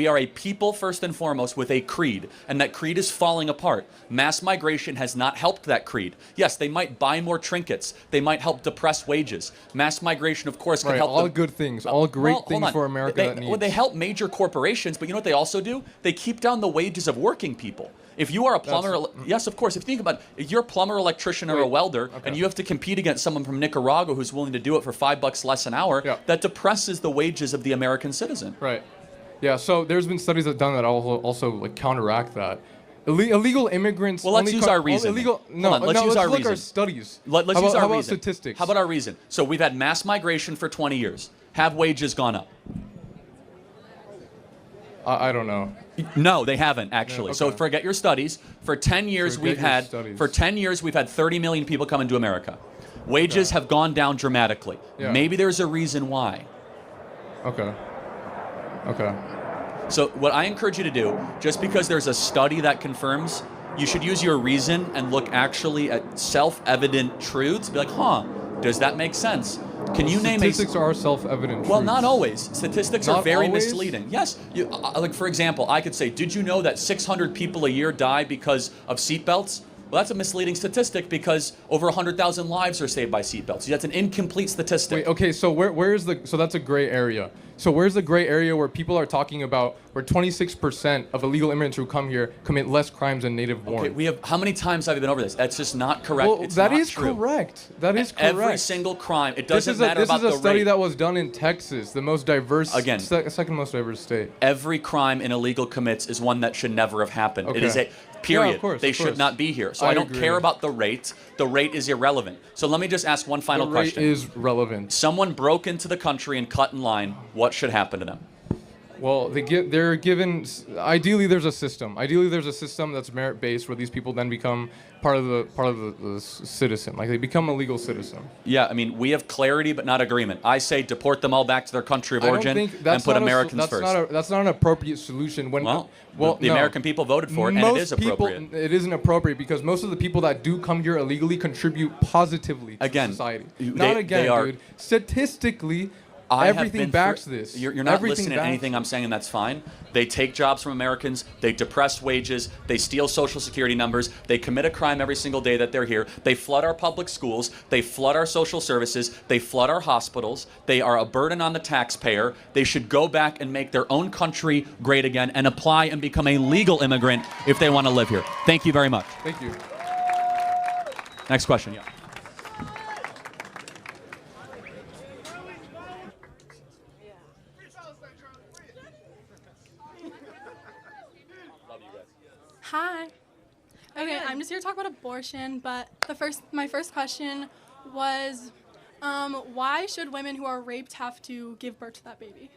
are a people first and foremost with a creed, and that creed is falling apart. Mass migration has not helped that creed. Yes, they might buy more trinkets. They might help depress wages. Mass migration, of course, can Right, help all them- good things, all great hold things on. for America They, that needs. well, they help major corporations, but you know what they also do? They keep down the wages of working people. If you are a plumber, yes, of course. If you think about it, if you're a plumber, electrician, or a welder, and you have to compete against someone from Nicaragua who's willing to do it for $5 less an hour, that depresses the wages of the American citizen. Right. Yeah. So there's been studies that have done that also like counteract that. Illegal immigrants. Well, let's only use our reason. Illegal. Hold No, on, let's no, use our look reason. our studies. Let's how use about, our how about reason. statistics? How about our reason? So we've had mass migration for 20 years. Have wages gone up? I don't know. No, they haven't actually. Yeah, So okay. forget your studies. For 10 years Forget your studies. 10 years we've had 30 million people come into America. Wages have gone down dramatically. Yeah. Maybe there's a reason why. Okay. Okay. So what I encourage you to do, just because there's a study that confirms, you should use your reason and look actually at self-evident truths. Be like, does that make sense? Can you name Statistics are self-evident. Well, truths. not always. Statistics are Not very always? misleading. Yes, like for example, I could say, did you know that 600 people a year die because of seatbelts? Well, that's a misleading statistic because over 100,000 lives are saved by seatbelts. That's an incomplete statistic. Wait, okay, so where's the, so that's a gray area. So where's the gray area where people are talking about where 26% of illegal immigrants who come here commit less crimes than native born? Okay, we have, how many times have we been over this? That's just not correct. Well, It's that not is true. correct. That is correct. Every single crime. It doesn't matter about the This is a study rate. that was done in Texas, the most diverse, Again. second most diverse state. Every crime an illegal commits is one that should never have happened. It Okay. is a period. Yeah, of course, they of should course. not be here. So I I don't agree. care about the rate. The rate is irrelevant. So let me just ask one final The rate question. is relevant. Someone broke into the country and cut in line. What should happen to them? Well, they're given. Ideally, there's a system. Ideally, there's a system that's merit-based, where these people then become part of the citizen. Like they become a legal citizen. Yeah, I mean, we have clarity but not agreement. I say deport them all back to their country of I don't origin think and that's put not Americans that's first. That's not an appropriate solution. When well, the no. American people voted for it, and it is appropriate. It isn't appropriate because most of the people that do come here illegally contribute positively to Again, society. they are- Dude. Statistically, I have everything been backs through- this. You're not Everything listening to backs anything it. I'm saying, and that's fine. They take jobs from Americans. They depress wages. They steal Social Security numbers. They commit a crime every single day that they're here. They flood our public schools. They flood our social services. They flood our hospitals. They are a burden on the taxpayer. They should go back and make their own country great again and apply and become a legal immigrant if they want to live here. Thank you very much. Thank you. Next question. Yeah. Hi. Okay, I'm just here to talk about abortion, but my first question was, why should women who are raped have to give birth to that baby?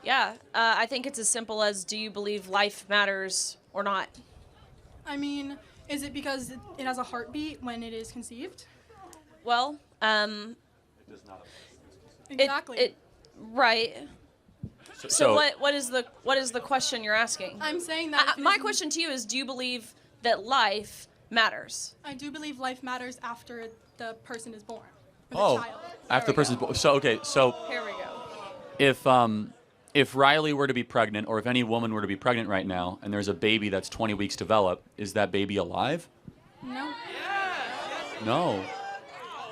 Yeah, I think it's as simple as, do you believe life matters or not? I mean, is it because it has a heartbeat when it is conceived? Well, Exactly. right. So what is the question you're asking? I'm saying that if it my isn't- question to you is, do you believe that life matters? I do believe life matters after the person is born. Or the Oh, child. after the person's born. So okay, so Here we go. if Riley were to be pregnant, or if any woman were to be pregnant right now, and there's a baby that's 20 weeks developed, is that baby alive? No. No.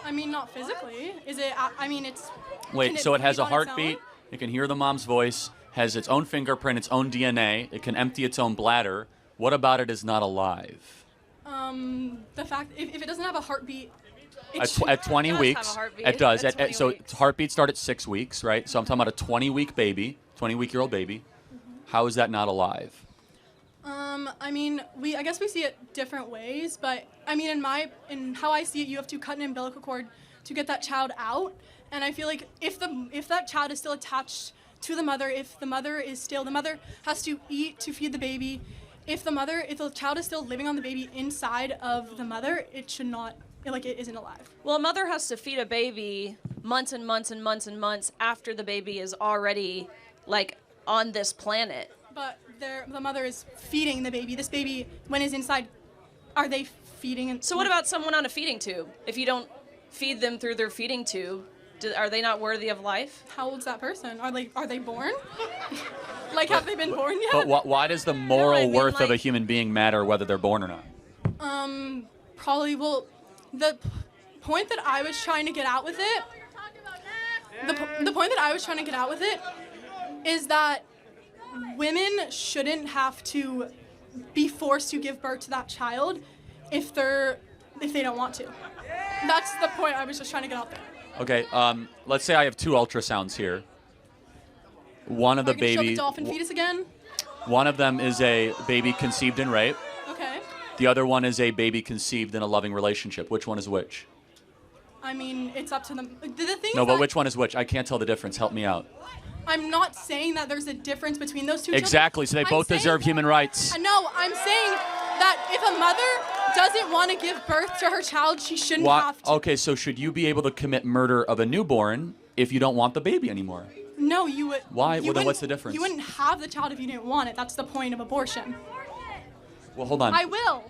I mean, not physically. Is it? I mean, it's. Wait, can so it has a breathe on its heartbeat, own? it can hear the mom's voice, has its own fingerprint, its own DNA, it can empty its own bladder. What about it is not alive? The fact if it doesn't have a heartbeat. At 20 It does have weeks, a heartbeat it does. at 20 So weeks. heartbeat start at 6 weeks, right? So I'm talking about a 20-week baby, 20-week-year-old baby. How is that not alive? I mean, I guess we see it different ways, but I mean, in how I see it, you have to cut an umbilical cord to get that child out, and I feel like if that child is still attached to the mother, the mother has to eat to feed the baby. If the child is still living on the baby inside of the mother, it should not, it isn't alive. Well, a mother has to feed a baby months and months and months and months after the baby is already on this planet. But the mother is feeding the baby. This baby, when it's inside, are they feeding? So what about someone on a feeding tube? If you don't feed them through their feeding tube, Are they not worthy of life? How old's that person? Are they born? Like, have they been born yet? But why does the moral I mean, worth of a like- human being matter whether they're born or not? Probably. Well, the point that I was trying to get out with it. The point that I was trying to get out with it is that women shouldn't have to be forced to give birth to that child if they don't want to. That's the point I was just trying to get out there. Okay, let's say I have 2 ultrasounds here. One of the Are you gonna show baby, the dolphin fetus again? one of them is a baby conceived in rape. Okay. The other one is a baby conceived in a loving relationship. Which one is which? I mean, it's up to them. The thing No, is but that which one is which? I can't tell the difference. Help me out. I'm not saying that there's a difference between those two. Exactly. So they I'm both saying- deserve human rights. No, I'm saying that if a mother doesn't want to give birth to her child, she shouldn't have to. Okay, so should you be able to commit murder of a newborn if you don't want the baby anymore? No, you would. Why? you Well, then what's wouldn't- the difference? You wouldn't have the child if you didn't want it. That's the point of abortion. Well, hold on. I will.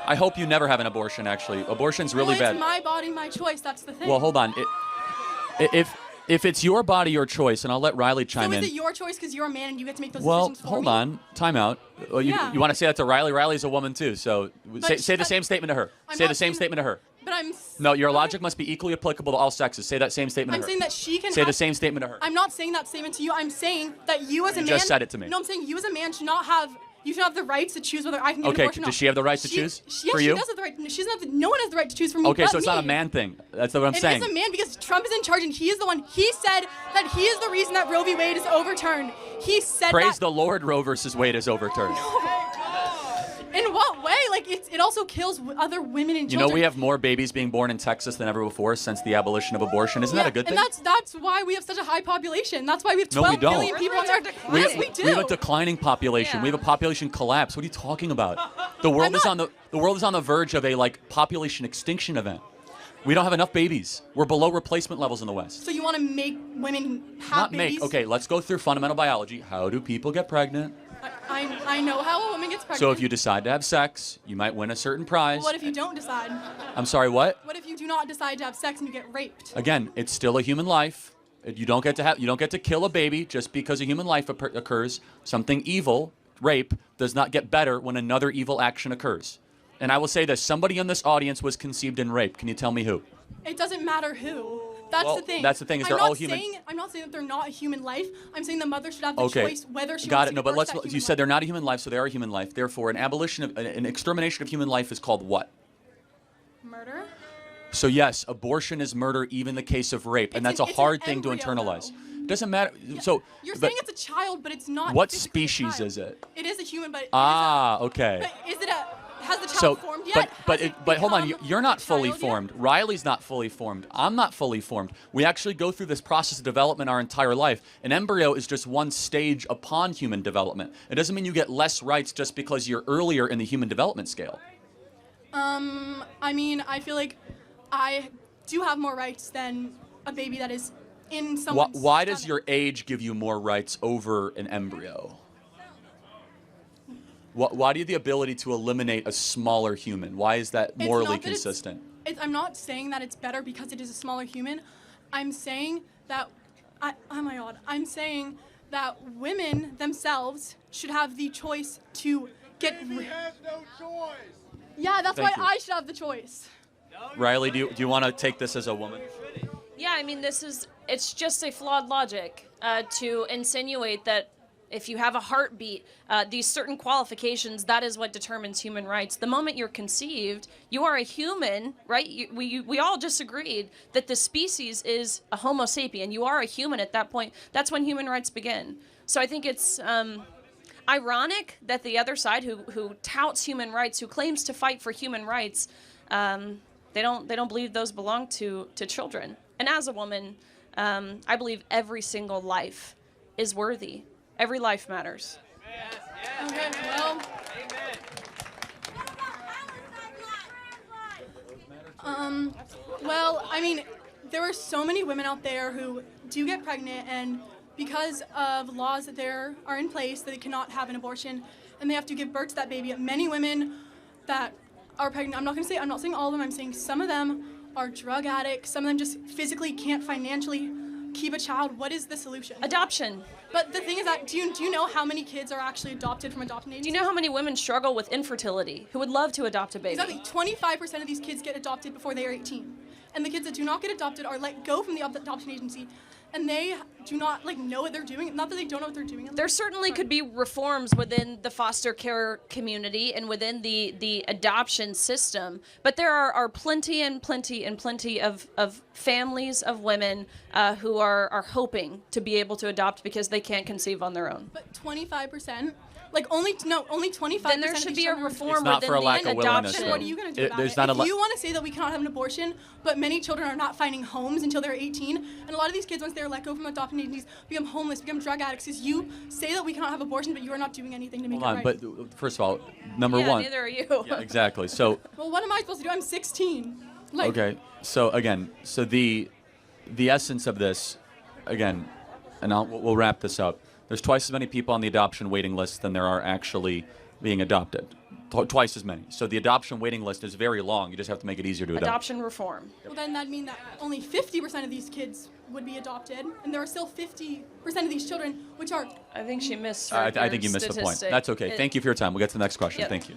I hope you never have an abortion, actually. Abortion's really Well, bad. it's my body, my choice. That's the thing. Well, hold on. If it's your body, your choice, and I'll let Riley chime So in. is it your choice because you're a man and you get to make those Well, decisions for hold me? on. Time out. Yeah. You want to say that to Riley? Riley's a woman, too. So say the same statement to her. I'm Say not the same saying- statement to her. But I'm. No, your logic must be equally applicable to all sexes. Say that same statement I'm to her. saying that she can Say the have- same statement to her. I'm not saying that statement to you. I'm saying that you as a You man. just said it to me. No, I'm saying you as a man should not have. You should have the rights to choose whether I can get an Okay, abortion or not. does she have the right to choose Yes, for she you? does have the right. She doesn't have the, no one has the right to choose for me. Okay, but so it's not a me. man thing. That's what I'm It saying. is a man because Trump is in charge and he is the one. He said that he is the reason that Roe v. Wade is overturned. He said Praise that. the Lord, Roe versus Wade is overturned. In what way? Like it also kills other women and You children. know we have more babies being born in Texas than ever before since the abolition of abortion. Isn't that a good thing? And that's why we have such a high population. That's why we have No, we 12 don't. million people on Birth our. rates are Yes, we do. We have a declining population. We have a population collapse. What are you talking about? The world is on the verge of a population extinction event. We don't have enough babies. We're below replacement levels in the West. So you want to make women have Not babies? make. Okay, let's go through fundamental biology. How do people get pregnant? I know how a woman gets pregnant. So if you decide to have sex, you might win a certain prize. What if you don't decide? I'm sorry, what? What if you do not decide to have sex and you get raped? Again, it's still a human life. You don't get to kill a baby just because a human life occurs. Something evil, rape, does not get better when another evil action occurs. And I will say this, somebody in this audience was conceived in rape. Can you tell me who? It doesn't matter who. That's Well, the thing. that's the thing, is I'm they're not all human. I'm not saying that they're not a human life. I'm saying the mother should have the Okay. choice whether she Got wants it. to No, give but birth let's. to that You human said life. they're not a human life, so they are a human life. Therefore, an extermination of human life is called what? Murder? So yes, abortion is murder, even in the case of rape, and It's that's an- a it's an hard thing to embryo, internalize. It doesn't matter. So, You're but saying it's a child, but it's not. what physically a species child. is it? It is a human, but. Okay. But is it a? Has the child So, formed yet? but hold on, you're not fully child yet? formed. Riley's not fully formed. I'm not fully formed. We actually go through this process of development our entire life. An embryo is just one stage upon human development. It doesn't mean you get less rights just because you're earlier in the human development scale. I mean, I feel like I do have more rights than a baby that is in someone's Why does stomach. your age give you more rights over an embryo? Why do you have the ability to eliminate a smaller human? Why is that It's morally not that consistent? I'm not saying that it's better because it is a smaller human. I'm saying that. Oh my God. I'm saying that women themselves should have the choice to get. has no choice. Yeah, that's Thank why you. I should have the choice. Riley, do you want to take this as a woman? Yeah, I mean, it's just a flawed logic to insinuate that if you have a heartbeat, these certain qualifications, that is what determines human rights. The moment you're conceived, you are a human, right? We all just agreed that the species is a Homo sapien. You are a human at that point. That's when human rights begin. So I think it's ironic that the other side, who touts human rights, who claims to fight for human rights, they don't believe those belong to children. And as a woman, I believe every single life is worthy. Every life matters. Okay, well. Well, I mean, there are so many women out there who do get pregnant, and because of laws that there are in place that they cannot have an abortion, and they have to give birth to that baby. Many women that are pregnant, I'm not saying all of them, I'm saying some of them are drug addicts. Some of them just physically can't financially keep a child. What is the solution? Adoption. But the thing is that, do you know how many kids are actually adopted from adoption agencies? Do you know how many women struggle with infertility who would love to adopt a baby? Exactly. 25% of these kids get adopted before they are 18. And the kids that do not get adopted are let go from the adoption agency, and they do not know what they're doing. Not that they don't know what they're doing. There certainly could be reforms within the foster care community and within the adoption system, but there are plenty and plenty and plenty of families of women who are hoping to be able to adopt because they can't conceive on their own. But 25%? Only 25%. Then there should be a reform It's not within for a lack the of willingness, adoption. though. What are you going to do about it? If you want to say that we cannot have an abortion, but many children are not finding homes until they're 18, and a lot of these kids, once they're let go from adoption agencies, become homeless, become drug addicts, because you say that we cannot have abortion, but you are not doing anything to make Hold on, it right. but first of all, number one. Neither are you. Yeah, exactly. So. Well, what am I supposed to do? I'm 16. Okay. So again, the essence of this, again, and we'll wrap this up. There's twice as many people on the adoption waiting list than there are actually being adopted. Twice as many. So the adoption waiting list is very long. You just have to make it easier to adopt. Adoption reform. Well, then that'd mean that only 50% of these kids would be adopted, and there are still 50% of these children which are. I think she missed. I think you missed the point. That's okay. Thank you for your time. We'll get to the next question. Yep. Thank you.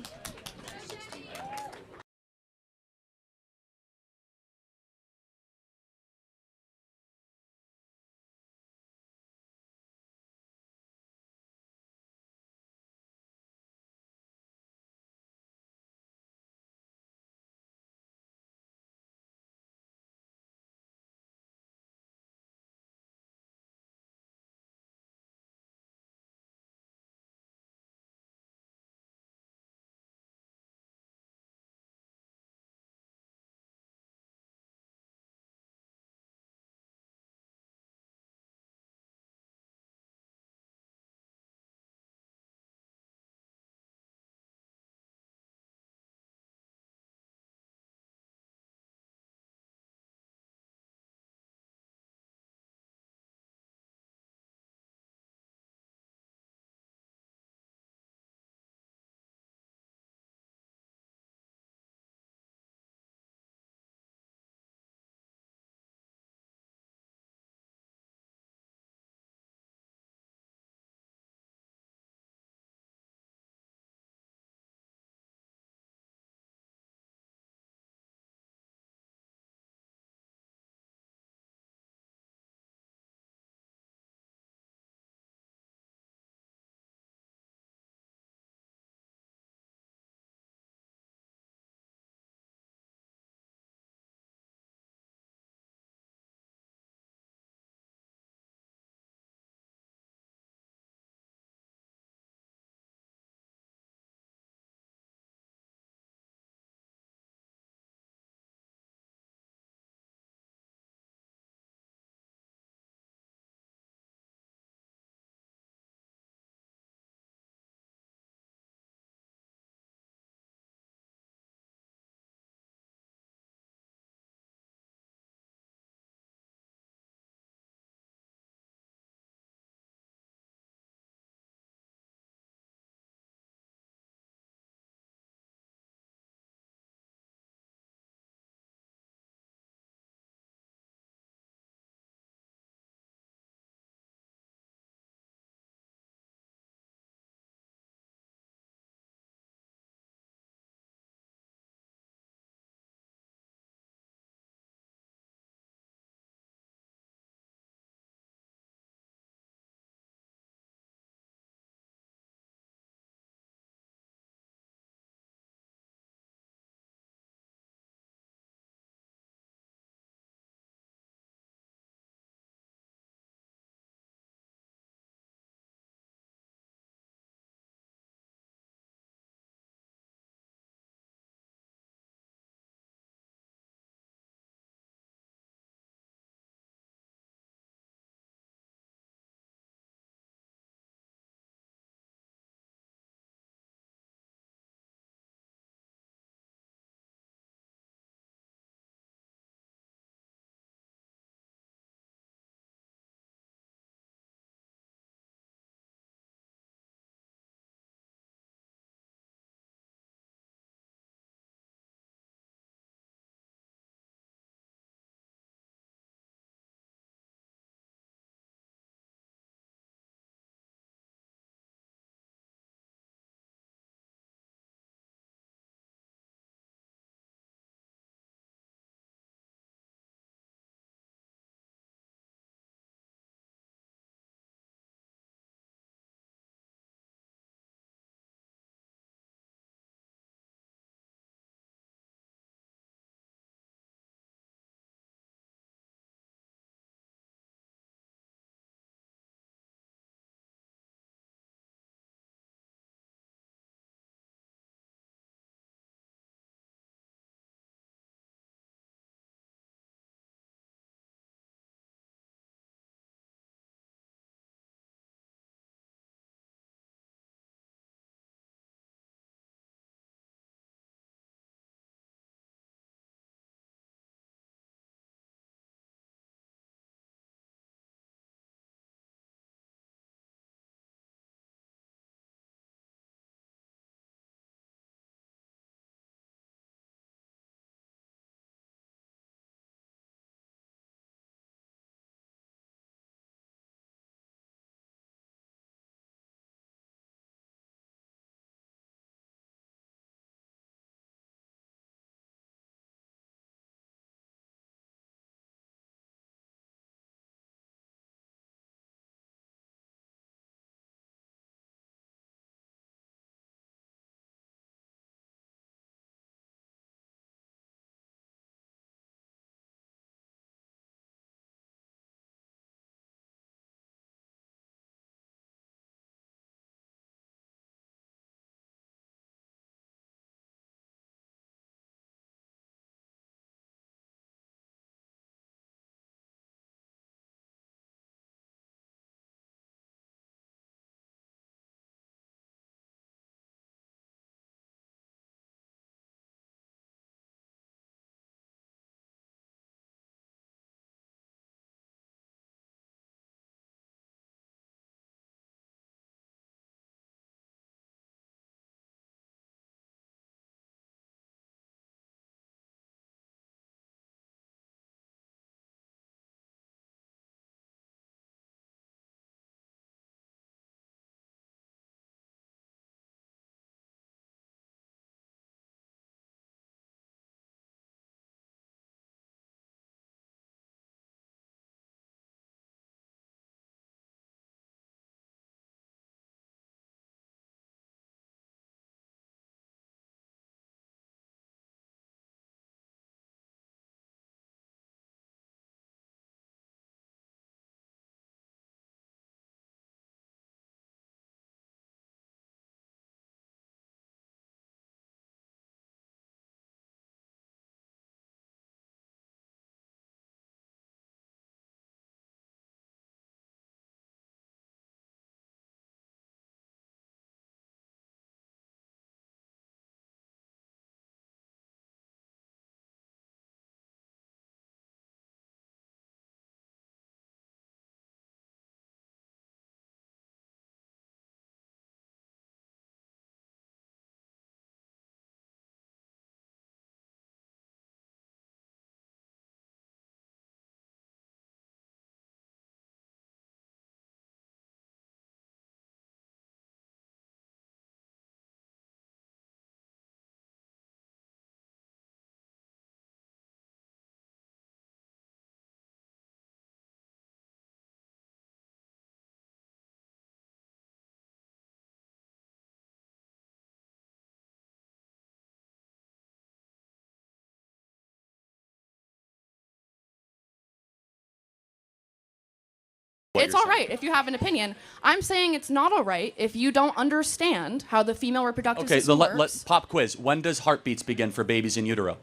It's all right if you have an opinion. I'm saying it's not all right if you don't understand how the female reproductive system works. Let pop quiz. When does heartbeats begin for babies in utero?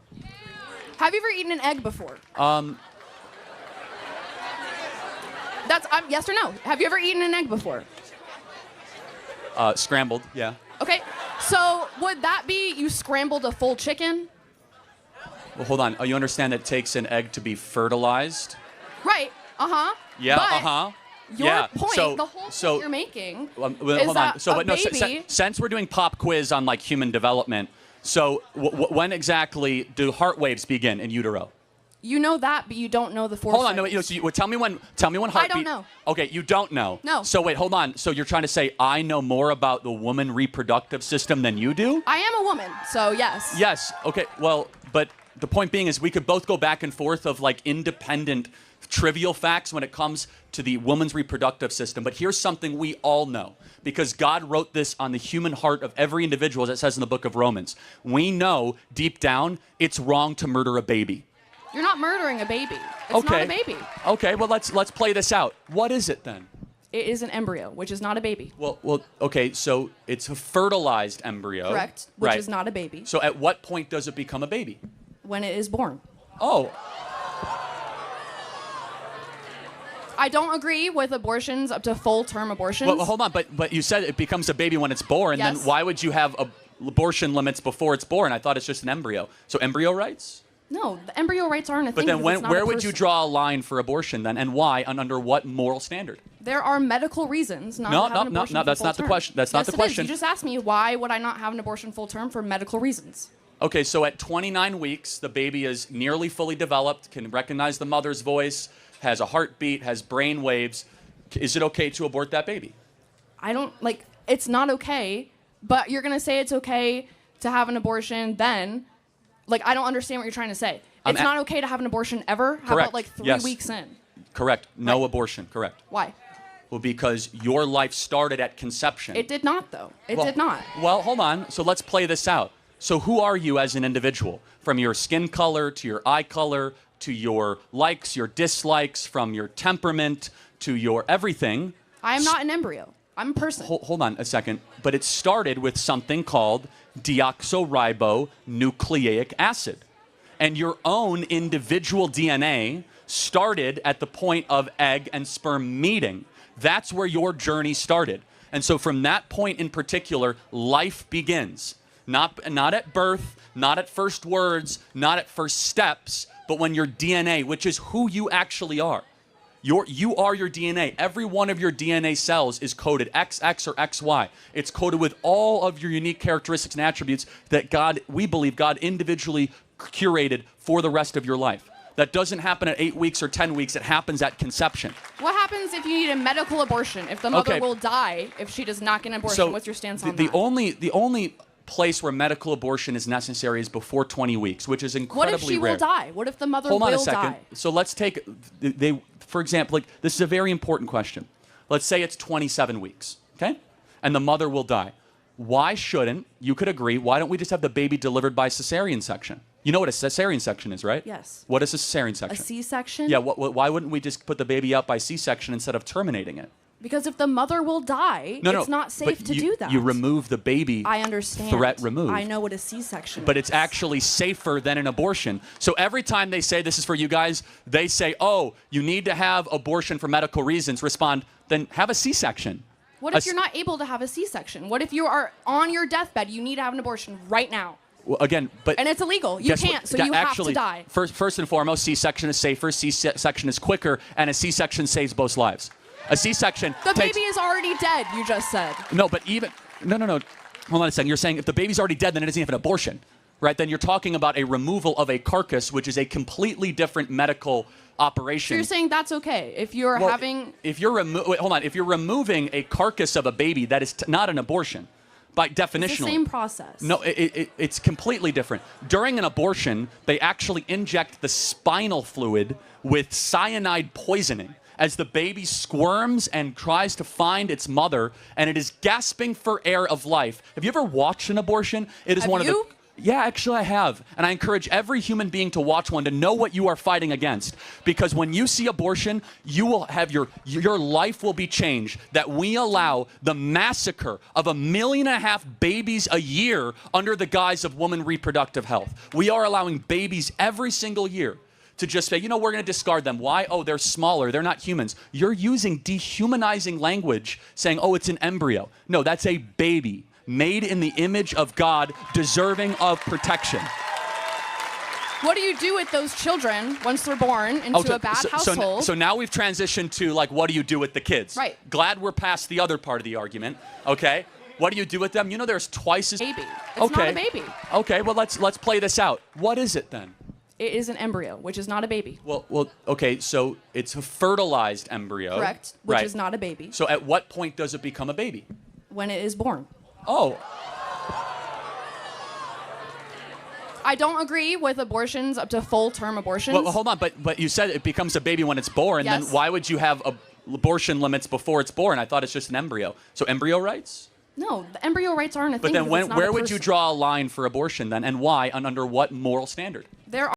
Have you ever eaten an egg before? That's yes or no. Have you ever eaten an egg before? Scrambled, yeah. Okay, so would that be you scrambled a full chicken? Well, hold on. You understand that it takes an egg to be fertilized? Right. Uh-huh. Yeah. But Your Yeah. point, the whole point you're making, is hold that on. So, a but no. baby. Since we're doing pop quiz on like human development, so when exactly do heart waves begin in utero? You know that, but you don't know the four. Hold on. No. So tell me when. Tell me when heartbeat. I don't know. Okay, you don't know. No. So wait, hold on. So you're trying to say I know more about the woman reproductive system than you do? I am a woman, so yes. Yes. Okay. Well, but the point being is we could both go back and forth of like independent trivial facts when it comes to the woman's reproductive system. But here's something we all know, because God wrote this on the human heart of every individual, as it says in the book of Romans. We know deep down it's wrong to murder a baby. You're not murdering a baby. It's Okay. not a baby. Okay, well let's play this out. What is it then? It is an embryo, which is not a baby. Well, okay, so it's a fertilized embryo. Correct, which right. is not a baby. So at what point does it become a baby? When it is born. Oh, I don't agree with abortions up to full-term abortions. well, hold on, but you said it becomes a baby when it's born. Yes. Then why would you have abortion limits before it's born? I thought it's just an embryo. So embryo rights? No, the embryo rights aren't a But thing. then because it's not where a would you person. draw a line for abortion then, and why, and under what moral standard? There are medical reasons not No, to have an no, abortion no, for that's full not the term. question. That's not Yes, the it is. question. You just asked me why would I not have an abortion full term for medical reasons. Okay, so at 29 weeks, the baby is nearly fully developed, can recognize the mother's voice, has a heartbeat, has brain waves. Is it okay to abort that baby? I don't like. It's not okay, but you're gonna say it's okay to have an abortion then. Like, I don't understand what you're trying to say. It's not okay to have an abortion ever? How Correct. about like 3 Yes. weeks in? Correct. No Right. abortion. Correct. Why? Well, because your life started at conception. It did not, though. It Well- did not. Well, hold on. So let's play this out. So who are you as an individual? From your skin color to your eye color to your likes, your dislikes, from your temperament to your everything. I am not an embryo. I'm a person. Hold on a second. But it started with something called deoxyribonucleic acid. And your own individual DNA started at the point of egg and sperm meeting. That's where your journey started. And so from that point in particular, life begins. Not at birth, not at first words, not at first steps, but when your DNA, which is who you actually are. You are your DNA. Every one of your DNA cells is coded XX or XY. It's coded with all of your unique characteristics and attributes that we believe God individually curated for the rest of your life. That doesn't happen at 8 weeks or 10 weeks. It happens at conception. What happens if you need a medical abortion? If the mother Okay. will die if she does not get an abortion? So What's your stance on the that? only place where medical abortion is necessary is before 20 weeks, which is What incredibly if she rare. will die? What if the mother Hold on will a second. die? So let's take, for example, like this is a very important question. Let's say it's 27 weeks, okay? And the mother will die. Why shouldn't, you could agree, why don't we just have the baby delivered by cesarean section? You know what a cesarean section is, right? Yes. What is a cesarean A section? C-section? Yeah, why wouldn't we just put the baby out by C-section instead of terminating it? Because if the mother will die, No, it's not safe but to you, do that. You remove the baby. I understand. Threat removed. I know what a C-section But is. it's actually safer than an abortion. So every time they say this is for you guys, they say, oh, you need to have abortion for medical reasons. Respond, then have a C-section. What if you're not able to have a C-section? What if you are on your deathbed? You need to have an abortion right now. Well, again, but And it's illegal. You guess what? can't, so you have Actually, to die. First and foremost, C-section is safer, C-section is quicker, and a C-section saves both lives. A C-section The takes... baby is already dead, you just said. No, but even... No. Hold on a second. You're saying if the baby's already dead, then it doesn't have an abortion, right? Then you're talking about a removal of a carcass, which is a completely different medical operation. So you're saying that's okay if you're Well, having... If you're hold on. If you're removing a carcass of a baby, that is not an abortion, by definition. It's the same process. No, it's completely different. During an abortion, they actually inject the spinal fluid with cyanide poisoning as the baby squirms and tries to find its mother, and it is gasping for air of life. Have you ever watched an abortion? It is Have one you? of the... Yeah, actually I have. And I encourage every human being to watch one to know what you are fighting against. Because when you see abortion, you will have your life will be changed. That we allow the massacre of 1.5 million babies a year under the guise of woman reproductive health. We are allowing babies every single year to just say, you know, we're going to discard them. Why? Oh, they're smaller. They're not humans. You're using dehumanizing language saying, oh, it's an embryo. No, that's a baby made in the image of God, deserving of protection. What do you do with those children once they're born into a bad household? So now we've transitioned to, like, what do you do with the kids? Right. Glad we're past the other part of the argument, okay? What do you do with them? You know, there's twice as... Baby. It's not a baby. Okay, well, let's play this out. What is it then? It is an embryo, which is not a baby. Well, okay, so it's a fertilized embryo. Correct, which right. is not a baby. So at what point does it become a baby? When it is born. Oh. I don't agree with abortions up to full-term abortions. Well, hold on, but you said it becomes a baby when it's born. Yes. Then why would you have abortion limits before it's born? I thought it's just an embryo. So embryo rights? No, the embryo rights aren't a thing. But then because it's not where a would you person. draw a line for abortion then, and why, and under what moral standard? There